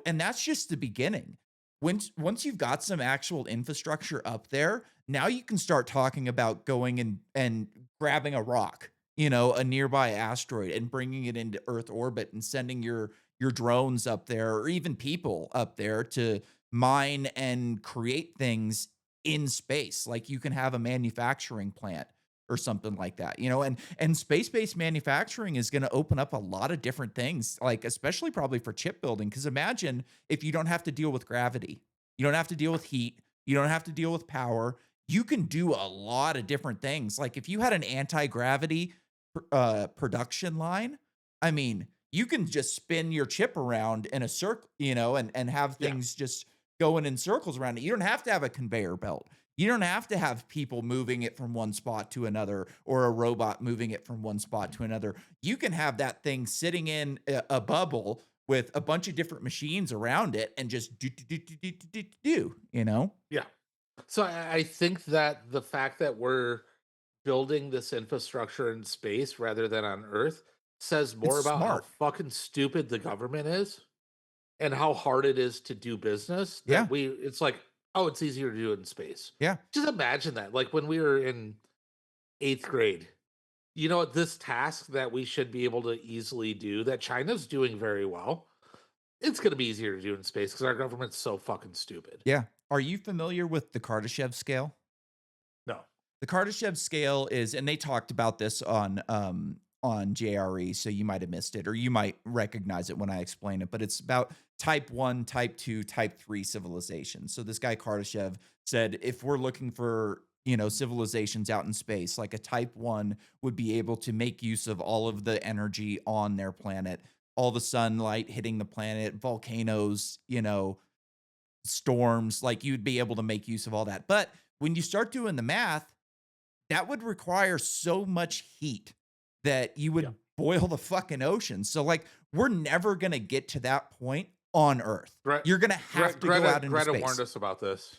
Speaker 1: and that's just the beginning. Once you've got some actual infrastructure up there, now you can start talking about going and grabbing a rock, a nearby asteroid, and bringing it into Earth orbit and sending your drones up there, or even people up there, to mine and create things in space. Like, you can have a manufacturing plant or something like that, and space-based manufacturing is going to open up a lot of different things, like, especially probably for chip building. Because imagine if you don't have to deal with gravity, you don't have to deal with heat, you don't have to deal with power. You can do a lot of different things. Like, if you had an anti-gravity production line, I mean, you can just spin your chip around in a circle, and have
Speaker 2: Yeah.
Speaker 1: things just going in circles around it. You don't have to have a conveyor belt. You don't have to have people moving it from one spot to another or a robot moving it from one spot to another. You can have that thing sitting in a bubble with a bunch of different machines around it and just do, you know?
Speaker 2: Yeah. So I think that the fact that we're building this infrastructure in space rather than on Earth says
Speaker 1: It's
Speaker 2: more about how
Speaker 1: smart.
Speaker 2: fucking stupid the government is and how hard it is to do business
Speaker 1: Yeah.
Speaker 2: that it's like, oh, it's easier to do it in space.
Speaker 1: Yeah.
Speaker 2: Just imagine that. Like when we were in 8th grade, you know, this task that we should be able to easily do that China's doing very well, it's going to be easier to do in space because our government's so fucking stupid.
Speaker 1: Yeah. Are you familiar with the Kardashev scale?
Speaker 2: No.
Speaker 1: The Kardashev scale is, and they talked about this on JRE, so you might have missed it, or you might recognize it when I explain it. But it's about type 1, type 2, type 3 civilizations. So this guy Kardashev said if we're looking for, you know, civilizations out in space, like a type 1 would be able to make use of all of the energy on their planet, all the sunlight hitting the planet, volcanoes, you know, storms, like you'd be able to make use of all that. But when you start doing the math, that would require so much heat that you
Speaker 2: Yeah.
Speaker 1: would boil the fucking ocean. So like we're never going to get to that point on Earth.
Speaker 2: Gre-
Speaker 1: You're going to have to go out into
Speaker 2: Greta
Speaker 1: space.
Speaker 2: warned us about this.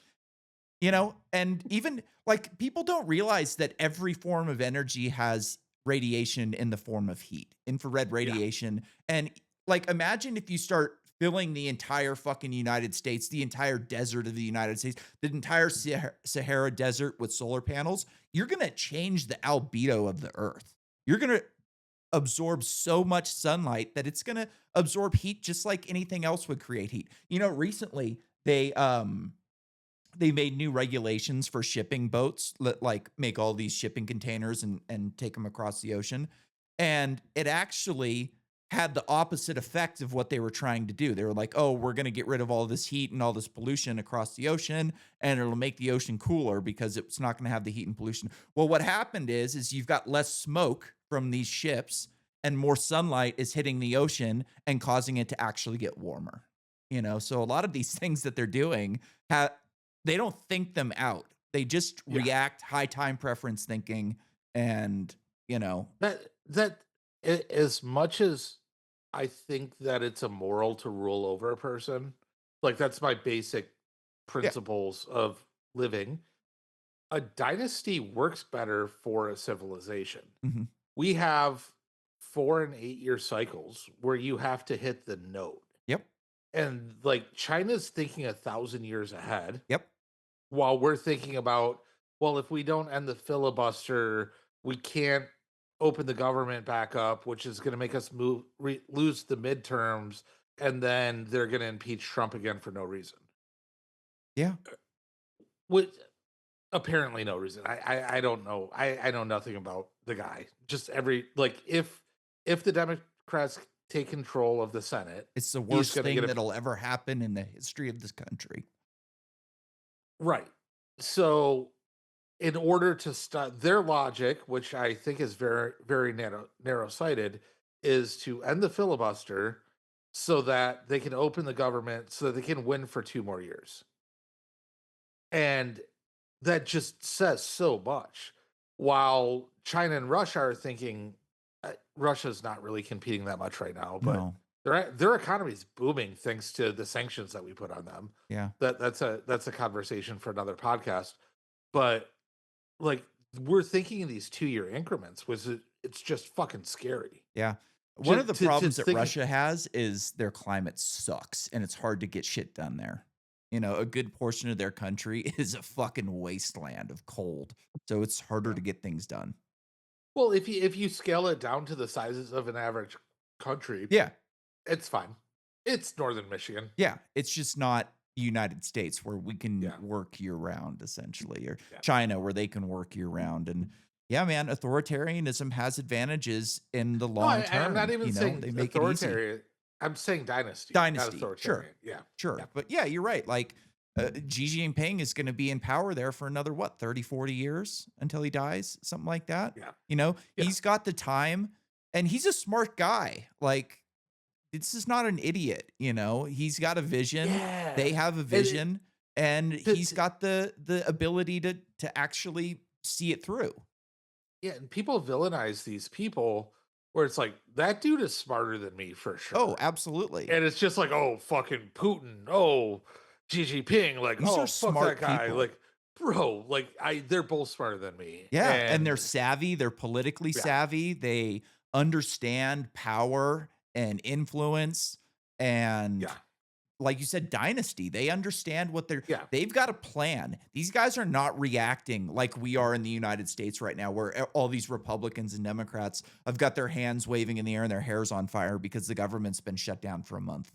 Speaker 1: You know, and even like people don't realize that every form of energy has radiation in the form of heat, infrared
Speaker 2: Yeah.
Speaker 1: radiation. And like imagine if you start filling the entire fucking United States, the entire desert of the United States, the entire Sahara Desert with solar panels, you're going to change the albedo of the earth. You're going to absorb so much sunlight that it's going to absorb heat just like anything else would create heat. You know, recently they made new regulations for shipping boats that like make all these shipping containers and take them across the ocean. And it actually had the opposite effect of what they were trying to do. They were like, "Oh, we're going to get rid of all this heat and all this pollution across the ocean and it'll make the ocean cooler because it's not going to have the heat and pollution." Well, what happened is you've got less smoke from these ships and more sunlight is hitting the ocean and causing it to actually get warmer. You know, so a lot of these things that they're doing have they don't think them out. They just
Speaker 2: Yeah.
Speaker 1: react high time preference thinking and, you know,
Speaker 2: As much as I think that it's immoral to rule over a person, like that's my basic
Speaker 1: yeah.
Speaker 2: principles of living. A dynasty works better for a civilization.
Speaker 1: Mhm.
Speaker 2: We have 4 and 8 year cycles where you have to hit the note.
Speaker 1: Yep.
Speaker 2: And like China's thinking 1,000 years ahead
Speaker 1: Yep.
Speaker 2: while we're thinking about, well, if we don't end the filibuster, we can't open the government back up, which is going to make us lose the midterms, and then they're going to impeach Trump again for no reason.
Speaker 1: Yeah.
Speaker 2: With apparently no reason. I don't know. I know nothing about the guy. Just if the Democrats take control of the Senate,
Speaker 1: It's the
Speaker 2: he's
Speaker 1: worst
Speaker 2: going to
Speaker 1: thing
Speaker 2: get a
Speaker 1: that'll ever happen in the history of this country.
Speaker 2: right. So in order to stop their logic, which I think is very, very narrow sighted, is to end the filibuster so that they can open the government so that they can win for 2 more years. And that just says so much. While China and Russia are thinking, Russia's not really competing that much right now, but
Speaker 1: No.
Speaker 2: their economy is booming thanks to the sanctions that we put on them.
Speaker 1: Yeah.
Speaker 2: That's a conversation for another podcast. But like we're thinking in these 2 year increments, it's just fucking scary.
Speaker 1: Yeah. One of the problems that
Speaker 2: think,
Speaker 1: Russia has is their climate sucks and it's hard to get shit done there. You know, a good portion of their country is a fucking wasteland of cold. So it's harder to get things done.
Speaker 2: well, if you scale it down to the sizes of an average country,
Speaker 1: Yeah.
Speaker 2: it's fine. It's northern Michigan.
Speaker 1: Yeah. It's just not United States where we can
Speaker 2: Yeah.
Speaker 1: work year round essentially, or
Speaker 2: Yeah.
Speaker 1: China where they can work year round. And yeah, man, authoritarianism has advantages in the
Speaker 2: No,
Speaker 1: long term.
Speaker 2: I'm not even
Speaker 1: You know,
Speaker 2: saying
Speaker 1: they make it easy.
Speaker 2: authoritarian. I'm saying dynasty, not
Speaker 1: Dynasty. Sure.
Speaker 2: authoritarian. Yeah.
Speaker 1: Sure.
Speaker 2: Yeah.
Speaker 1: But yeah, you're right. Like Xi Jinping is going to be in power there for another, what, 30, 40 years until he dies, something like that.
Speaker 2: Yeah.
Speaker 1: You know,
Speaker 2: Yeah.
Speaker 1: he's got the time and he's a smart guy. Like this is not an idiot, you know? He's got a vision,
Speaker 2: Yeah.
Speaker 1: they have a
Speaker 2: And it,
Speaker 1: vision, and
Speaker 2: to,
Speaker 1: he's
Speaker 2: to,
Speaker 1: got the ability to actually see it through.
Speaker 2: yeah, and people villainize these people where it's like that dude is smarter than me for
Speaker 1: Oh,
Speaker 2: sure.
Speaker 1: absolutely.
Speaker 2: And it's just like, oh, fucking Putin. Oh, Xi Jinping. Like,
Speaker 1: These are
Speaker 2: oh, fuck that
Speaker 1: smart
Speaker 2: guy.
Speaker 1: people.
Speaker 2: Like, bro, like they're both smarter than me.
Speaker 1: Yeah, and they're
Speaker 2: And
Speaker 1: savvy, they're politically
Speaker 2: yeah,
Speaker 1: savvy, they understand power and influence, and
Speaker 2: yeah,
Speaker 1: like you said, dynasty. They understand what
Speaker 2: yeah,
Speaker 1: they've got a plan. These guys are not reacting like we are in the United States right now, where all these Republicans and Democrats have got their hands waving in the air and their hair's on fire because the government's been shut down for a month.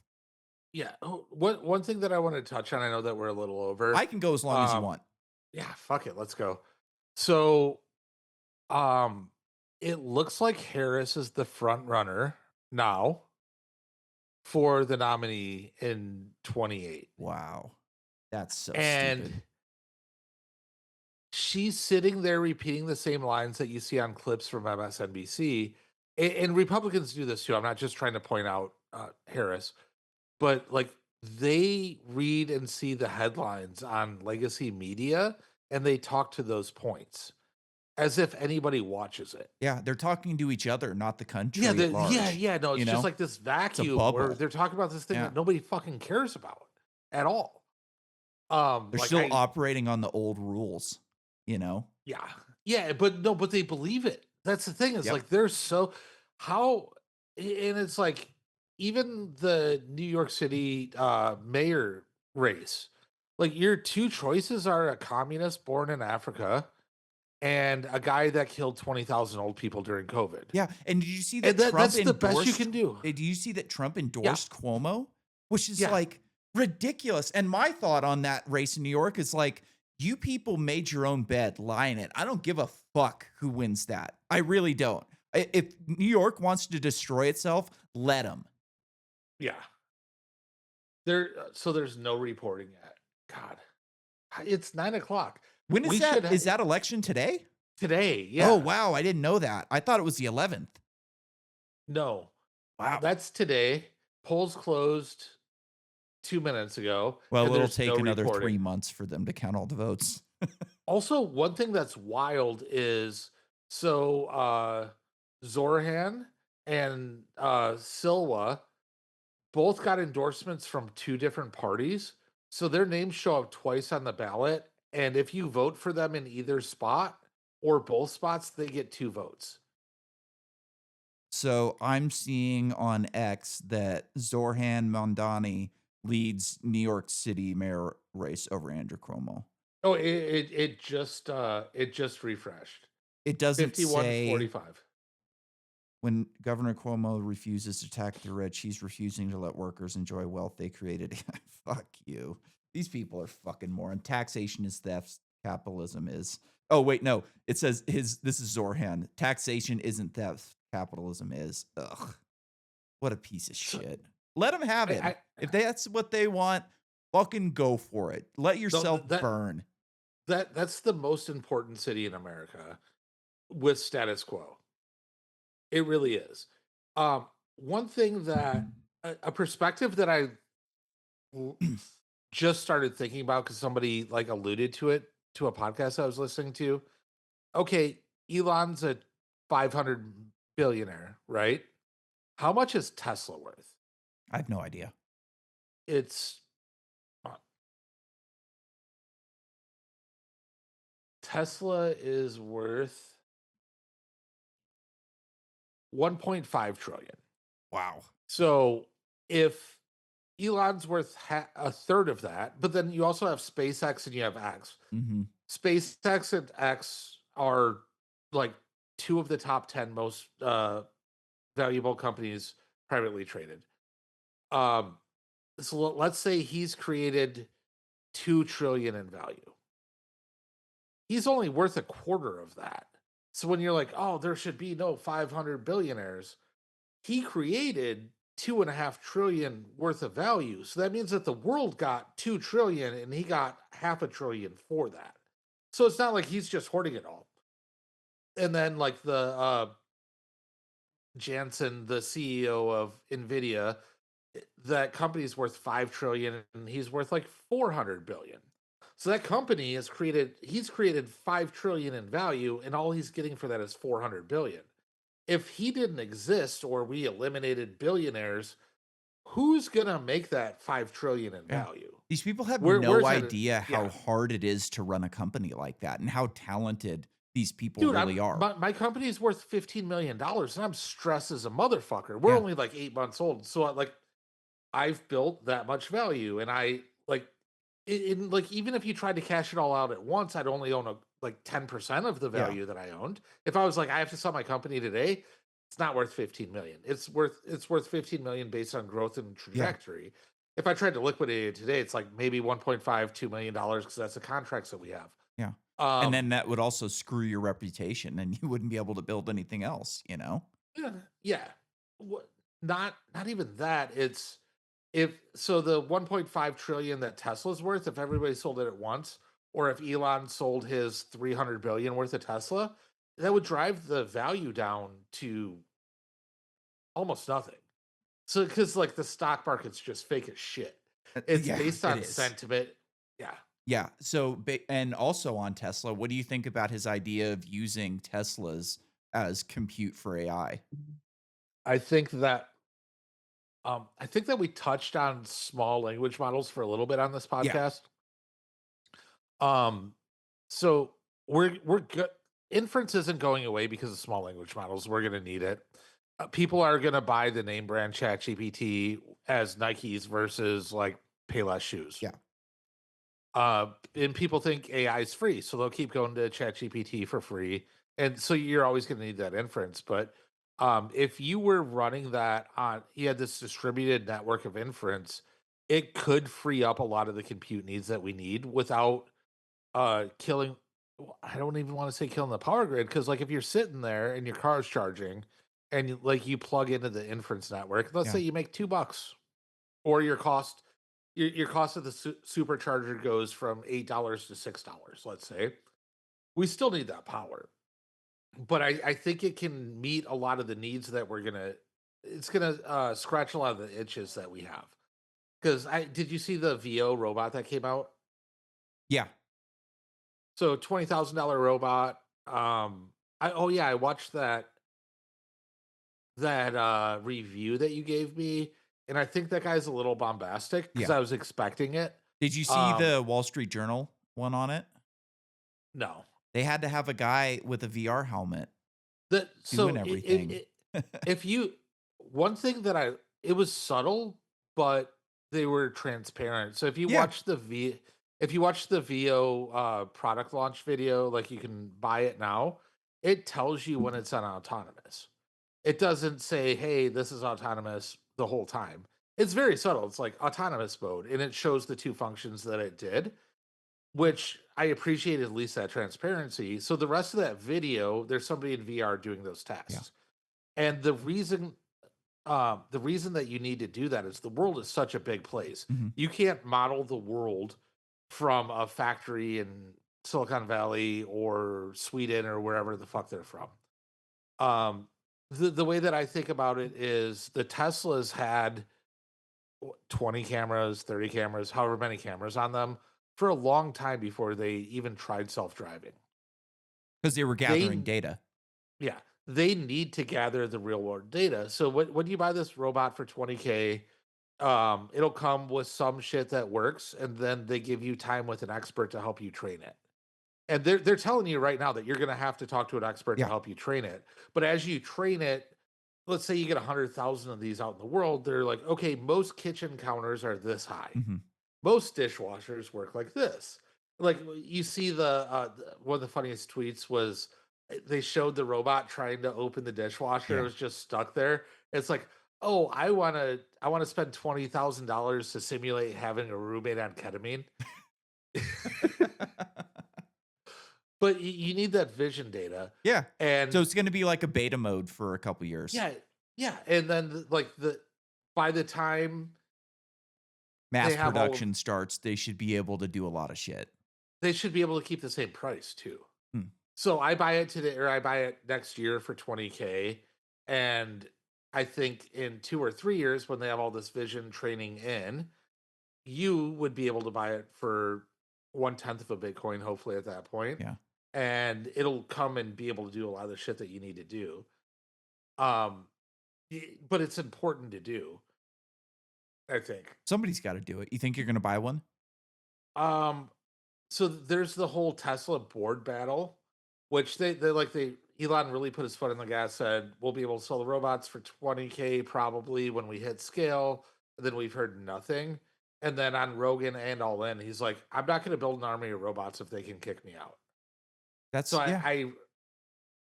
Speaker 2: yeah. Oh, one thing that I want to touch on, I know that we're a little over.
Speaker 1: I can go as long as you
Speaker 2: Um,
Speaker 1: want.
Speaker 2: yeah, fuck it, let's go. So, um, it looks like Harris is the front runner now for the nominee in 28.
Speaker 1: Wow. That's so
Speaker 2: And
Speaker 1: stupid.
Speaker 2: she's sitting there repeating the same lines that you see on clips from MSNBC. And Republicans do this too. I'm not just trying to point out Harris, but like they read and see the headlines on legacy media and they talk to those points as if anybody watches it.
Speaker 1: Yeah, they're talking to each other, not the
Speaker 2: Yeah,
Speaker 1: country at large,
Speaker 2: yeah. No,
Speaker 1: you
Speaker 2: it's just
Speaker 1: know?
Speaker 2: like this
Speaker 1: It's a
Speaker 2: vacuum where
Speaker 1: bubble.
Speaker 2: they're talking about this thing
Speaker 1: Yeah.
Speaker 2: that nobody fucking cares about at all.
Speaker 1: They're
Speaker 2: Like
Speaker 1: still
Speaker 2: I
Speaker 1: operating on the old rules, you know?
Speaker 2: Yeah. Yeah, but no, but they believe it. That's the thing is
Speaker 1: Yep.
Speaker 2: like they're so how and it's like even the New York City mayor race, like your two choices are a communist born in Africa and a guy that killed 20,000 old people during COVID.
Speaker 1: Yeah, and did you see
Speaker 2: And
Speaker 1: that Trump
Speaker 2: that's the best you
Speaker 1: endorsed
Speaker 2: can do.
Speaker 1: did you see that Trump
Speaker 2: Yeah.
Speaker 1: endorsed Cuomo? Which is,
Speaker 2: Yeah.
Speaker 1: like, ridiculous, and my thought on that race in New York is, like, you people made your own bed, lie in it. I don't give a fuck who wins that. I really don't. If New York wants to destroy itself, let them.
Speaker 2: Yeah. There so there's no reporting yet. God. It's 9 o'clock.
Speaker 1: When is
Speaker 2: We
Speaker 1: that?
Speaker 2: should
Speaker 1: Is that election today?
Speaker 2: today.
Speaker 1: Oh,
Speaker 2: Yeah.
Speaker 1: wow, I didn't know that. I thought it was the 11th.
Speaker 2: No.
Speaker 1: Wow.
Speaker 2: That's today. Polls closed 2 minutes ago,
Speaker 1: Well,
Speaker 2: and
Speaker 1: it'll
Speaker 2: there's no
Speaker 1: take another 3
Speaker 2: reporting.
Speaker 1: months for them to count all the votes.
Speaker 2: Also, one thing that's wild is so Zorhan and Silwa both got endorsements from two different parties. So their names show up twice on the ballot. And if you vote for them in either spot or both spots, they get two votes.
Speaker 1: So I'm seeing on X that Zorhan Mondani leads New York City mayor race over Andrew Cuomo.
Speaker 2: Oh, it just refreshed.
Speaker 1: It doesn't
Speaker 2: 51
Speaker 1: say
Speaker 2: 45.
Speaker 1: when Governor Cuomo refuses to tax the rich, he's refusing to let workers enjoy wealth they created. Fuck you. These people are fucking moron. Taxation is theft. Capitalism is. Oh wait, no. It says this is Zorhan. Taxation isn't theft. Capitalism is. Ugh. What a piece of
Speaker 2: So
Speaker 1: shit. Let them have him.
Speaker 2: I
Speaker 1: If that's what they want, fucking go for it. Let
Speaker 2: no,
Speaker 1: yourself burn.
Speaker 2: that's the most important city in America with status quo. It really is. One thing that a perspective that I l- just started thinking about because somebody like alluded to it to a podcast I was listening to. Okay, Elon's a 500 billionaire, right? How much is Tesla worth?
Speaker 1: I have no idea.
Speaker 2: It's uh, Tesla is worth 1.5 trillion.
Speaker 1: Wow.
Speaker 2: So if Elon's worth a third of that, but then you also have SpaceX and you have X.
Speaker 1: Hmm.
Speaker 2: SpaceX and X are like two of the top 10 most valuable companies privately traded. Um, so let's say he's created 2 trillion in value. He's only worth a quarter of that. So when you're like, oh, there should be no 500 billionaires, he created 2.5 trillion worth of value. So that means that the world got 2 trillion and he got half a trillion for that. So it's not like he's just hoarding it all. And then like Jansen, the CEO of Nvidia, that company is worth 5 trillion and he's worth like 400 billion. So that company he's created 5 trillion in value and all he's getting for that is 400 billion. If he didn't exist or we eliminated billionaires, who's going to make that 5 trillion in
Speaker 1: Yeah.
Speaker 2: value?
Speaker 1: These people have no
Speaker 2: Where's that
Speaker 1: idea how
Speaker 2: yeah.
Speaker 1: hard it is to run a company like that and how talented these people
Speaker 2: Dude,
Speaker 1: really are.
Speaker 2: my company is worth $15 million and I'm stressed as a motherfucker. We're
Speaker 1: Yeah.
Speaker 2: only like 8 months old. So like I've built that much value, and I like like even if you tried to cash it all out at once, I'd only own like 10% of the
Speaker 1: Yeah.
Speaker 2: value that I owned. If I was like, I have to sell my company today, it's not worth 15 million. It's worth 15 million based on growth and
Speaker 1: Yeah.
Speaker 2: trajectory. If I tried to liquidate it today, it's like maybe 1.5, $2 million because that's the contracts that we have.
Speaker 1: Yeah. And
Speaker 2: Um,
Speaker 1: then that would also screw your reputation and you wouldn't be able to build anything else, you know?
Speaker 2: yeah, yeah. What not even that. It's if so the 1.5 trillion that Tesla's worth, if everybody sold it at once, or if Elon sold his 300 billion worth of Tesla, that would drive the value down to almost nothing. So because like the stock market's just fake as shit. It's
Speaker 1: Yeah,
Speaker 2: based
Speaker 1: it
Speaker 2: on
Speaker 1: is.
Speaker 2: sentiment. Yeah.
Speaker 1: Yeah. So, and also on Tesla, what do you think about his idea of using Teslas as compute for AI?
Speaker 2: I think that I think that we touched on small language models for a little bit on this
Speaker 1: Yeah.
Speaker 2: podcast. Um, so we're good. Inference isn't going away because of small language models. We're going to need it. People are going to buy the name brand ChatGPT as Nikes versus like Payless shoes.
Speaker 1: Yeah.
Speaker 2: And people think AI is free, so they'll keep going to ChatGPT for free, and so you're always going to need that inference. But if you were running that on, you had this distributed network of inference, it could free up a lot of the compute needs that we need without killing I don't even want to say killing the power grid because like if you're sitting there and your car is charging and like you plug into the inference network, let's say
Speaker 1: Yeah.
Speaker 2: you make $2 or your cost of the supercharger goes from $8 to $6, let's say. We still need that power. But I think it can meet a lot of the needs that it's gonna scratch a lot of the itches that we have. Because I did you see the VO robot that came out?
Speaker 1: Yeah.
Speaker 2: So $20,000 robot. Oh yeah, I watched that review that you gave me, and I think that guy's a little bombastic because
Speaker 1: Yeah.
Speaker 2: I was expecting it.
Speaker 1: Did you see
Speaker 2: Um,
Speaker 1: the Wall Street Journal one on it?
Speaker 2: no,
Speaker 1: They had to have a guy with a VR helmet
Speaker 2: that
Speaker 1: doing
Speaker 2: so
Speaker 1: everything.
Speaker 2: if you one thing that I it was subtle, but they were transparent. So
Speaker 1: Yeah.
Speaker 2: if you watch the VO product launch video, like you can buy it now, it tells you when it's on autonomous. It doesn't say, "Hey, this is autonomous the whole time." It's very subtle. It's like autonomous mode, and it shows the 2 functions that it did, which I appreciated at least that transparency. So the rest of that video, there's somebody in VR doing those
Speaker 1: Yeah.
Speaker 2: tests. And the reason that you need to do that is the world is such a big place.
Speaker 1: Mhm.
Speaker 2: You can't model the world from a factory in Silicon Valley or Sweden or wherever the fuck they're from. Um, the way that I think about it is the Teslas had 20 cameras, 30 cameras, however many cameras on them for a long time before they even tried self-driving.
Speaker 1: 'Cause they were gathering
Speaker 2: They
Speaker 1: data.
Speaker 2: yeah, they need to gather the real world data. So when you buy this robot for 20K, it'll come with some shit that works, and then they give you time with an expert to help you train it. And they're telling you right now that you're gonna have to talk to an expert to
Speaker 1: Yeah.
Speaker 2: help you train it. But as you train it, let's say you get 100,000 of these out in the world, they're like, okay, most kitchen counters are this high.
Speaker 1: Mhm.
Speaker 2: Most dishwashers work like this. Like you see one of the funniest tweets was they showed the robot trying to open the dishwasher. It
Speaker 1: Yeah.
Speaker 2: was just stuck there. It's like, oh, I wanna spend $20,000 to simulate having a roommate on ketamine. But you need that vision data.
Speaker 1: Yeah. So
Speaker 2: And
Speaker 1: it's gonna be like a beta mode for a couple years.
Speaker 2: yeah, yeah. And then like by the time they
Speaker 1: Mass
Speaker 2: have all of
Speaker 1: production starts, they should be able to do a lot of shit.
Speaker 2: they should be able to keep the same price too.
Speaker 1: Hmm.
Speaker 2: So I buy it today or I buy it next year for 20K And I think in 2 or 3 years, when they have all this vision training in, you would be able to buy it for 1/10 of a Bitcoin, hopefully at that point,
Speaker 1: Yeah.
Speaker 2: and it'll come and be able to do a lot of the shit that you need to do. Um, but it's important to do, I think.
Speaker 1: Somebody's got to do it. You think you're going to buy one?
Speaker 2: Um, so there's the whole Tesla board battle, which they Elon really put his foot on the gas, said we'll be able to sell the robots for 20K probably when we hit scale. And then we've heard nothing. And then on Rogan and All In, he's like, I'm not going to build an army of robots if they can kick me out. So
Speaker 1: That's yeah.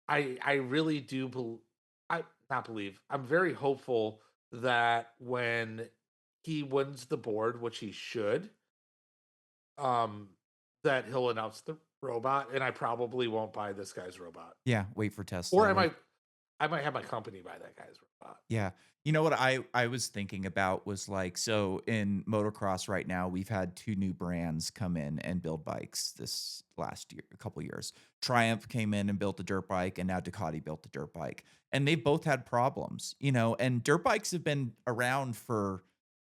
Speaker 2: I really do I not believe. I'm very hopeful that when he wins the board, which he should, um, that he'll announce the robot, and I probably won't buy this guy's robot.
Speaker 1: Yeah, wait for Tesla.
Speaker 2: Or
Speaker 1: Wait.
Speaker 2: I might have my company buy that guy's robot.
Speaker 1: Yeah. You know what I was thinking about was like, so in motocross right now, we've had two new brands come in and build bikes this last year, a couple years. Triumph came in and built a dirt bike, and now Ducati built a dirt bike. And they both had problems, and dirt bikes have been around for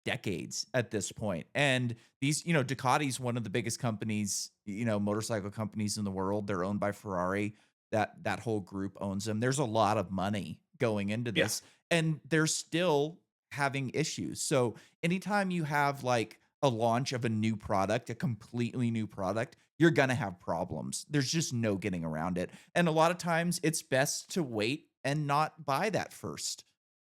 Speaker 1: decades at this point. And these, Ducati's one of the biggest companies, motorcycle companies in the world. They're owned by Ferrari. That whole group owns them. There's a lot of money going into
Speaker 2: Yeah.
Speaker 1: this, and they're still having issues. So anytime you have like a launch of a new product, a completely new product, you're going to have problems. There's just no getting around it. And a lot of times it's best to wait and not buy that first,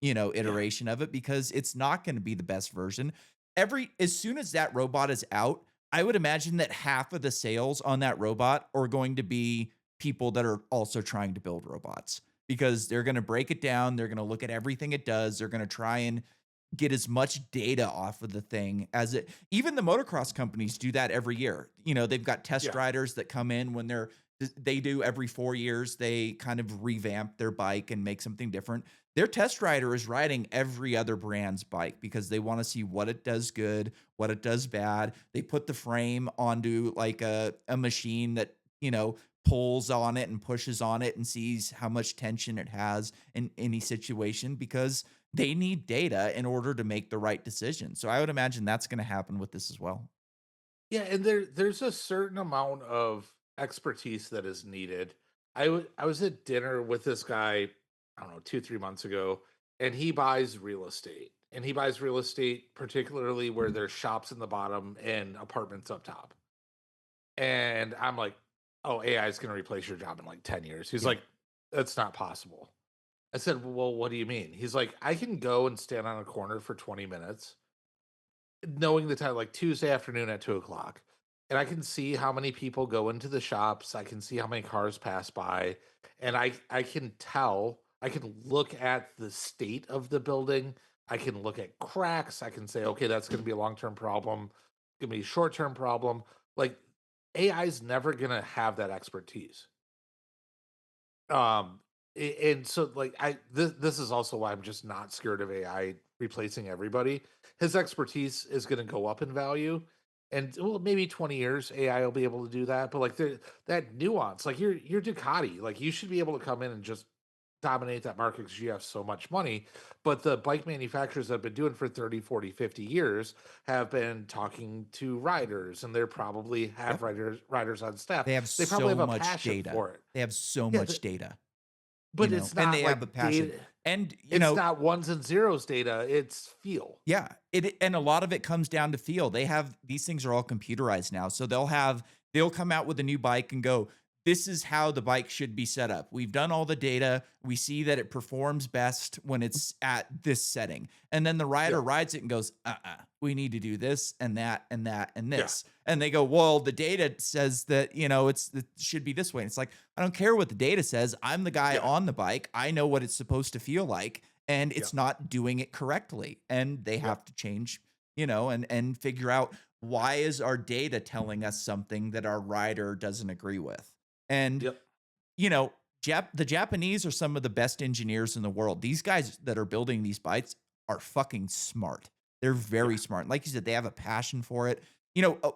Speaker 2: Yeah.
Speaker 1: iteration of it, because it's not going to be the best version. As soon as that robot is out, I would imagine that half of the sales on that robot are going to be people that are also trying to build robots, because they're going to break it down. They're going to look at everything it does. They're going to try and get as much data off of the thing as it. Even the motocross companies do that every year. They've got test
Speaker 2: Yeah.
Speaker 1: riders that come in when they do every 4 years. They kind of revamp their bike and make something different. Their test rider is riding every other brand's bike because they want to see what it does good, what it does bad. They put the frame onto like a machine that, pulls on it and pushes on it and sees how much tension it has in any situation, because they need data in order to make the right decision. So I would imagine that's going to happen with this as well.
Speaker 2: Yeah, and there's a certain amount of expertise that is needed. I was at dinner with this guy, I don't know, 2, 3 months ago, and he buys real estate. And he buys real estate particularly where there's shops in the bottom and apartments up top. And I'm like, oh, AI is going to replace your job in like 10 years. He's
Speaker 1: Yeah.
Speaker 2: like, that's not possible. I said, well, what do you mean? He's like, I can go and stand on a corner for 20 minutes, knowing the time, like Tuesday afternoon at 2 o'clock. And I can see how many people go into the shops. I can see how many cars pass by. And I can tell, I can look at the state of the building. I can look at cracks. I can say, okay, that's going to be a long term problem, going to be a short term problem. Like AI is never going to have that expertise. Um, and so like this is also why I'm just not scared of AI replacing everybody. His expertise is going to go up in value, and well, maybe 20 years AI will be able to do that. But like that nuance, like you're Ducati, like you should be able to come in and just dominate that market because you have so much money. But the bike manufacturers that have been doing for 30, 40, 50 years have been talking to riders, and they're probably have
Speaker 1: Yep.
Speaker 2: riders on staff.
Speaker 1: They have
Speaker 2: They probably
Speaker 1: so
Speaker 2: have a
Speaker 1: much
Speaker 2: passion
Speaker 1: data.
Speaker 2: for it.
Speaker 1: They have so
Speaker 2: Yeah,
Speaker 1: much data,
Speaker 2: but it's
Speaker 1: and
Speaker 2: not
Speaker 1: they have a
Speaker 2: like
Speaker 1: passion.
Speaker 2: data.
Speaker 1: And,
Speaker 2: It's not ones and zeros data, it's feel.
Speaker 1: yeah, and a lot of it comes down to feel. These things are all computerized now. So they'll come out with a new bike and go, this is how the bike should be set up. We've done all the data. We see that it performs best when it's at this setting. And then the rider
Speaker 2: Yeah,
Speaker 1: rides it and goes, we need to do this and that and that and
Speaker 2: yeah,
Speaker 1: this. And they go, well, the data says that, it should be this way. And it's like, I don't care what the data says. I'm the guy
Speaker 2: yeah,
Speaker 1: on the bike. I know what it's supposed to feel like, and
Speaker 2: yeah,
Speaker 1: it's not doing it correctly. And they
Speaker 2: yeah,
Speaker 1: have to change, and figure out, why is our data telling us something that our rider doesn't agree with? And,
Speaker 2: yep,
Speaker 1: you know, the Japanese are some of the best engineers in the world. These guys that are building these bikes are fucking smart. They're
Speaker 2: yeah,
Speaker 1: very smart. Like you said, they have a passion for it.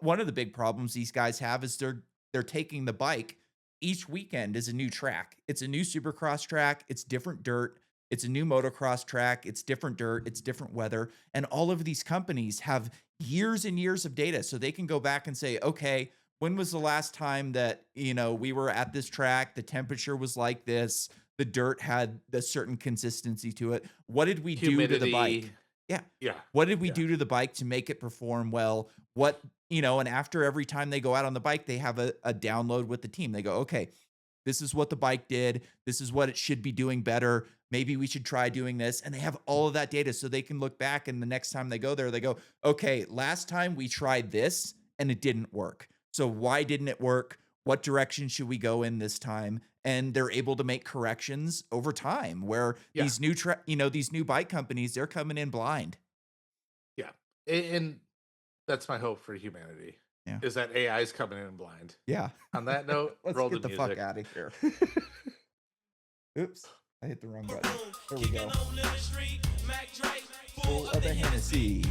Speaker 1: One of the big problems these guys have is they're taking the bike each weekend is a new track. It's a new supercross track. It's different dirt. It's a new motocross track. It's different dirt. It's different weather. And all of these companies have years and years of data. So they can go back and say, okay, when was the last time that, we were at this track? The temperature was like this. The dirt had a certain consistency to it. What did we do to the
Speaker 2: Humidity.
Speaker 1: bike? Yeah.
Speaker 2: Yeah.
Speaker 1: What did we
Speaker 2: Yeah.
Speaker 1: do to the bike to make it perform well? And after every time they go out on the bike, they have a download with the team. They go, okay, this is what the bike did. This is what it should be doing better. Maybe we should try doing this. And they have all of that data so they can look back. And the next time they go there, they go, okay, last time we tried this and it didn't work. So why didn't it work? What direction should we go in this time? And they're able to make corrections over time where
Speaker 2: Yeah.
Speaker 1: these new bike companies, they're coming in blind.
Speaker 2: Yeah. And that's my hope for humanity.
Speaker 1: Yeah.
Speaker 2: Is that AI is coming in blind.
Speaker 1: Yeah.
Speaker 2: On that note,
Speaker 1: Let's
Speaker 2: roll
Speaker 1: get
Speaker 2: the
Speaker 1: the fuck
Speaker 2: music.
Speaker 1: out of here. Oops. I hit the wrong button. There we go. Full of a Hennessy.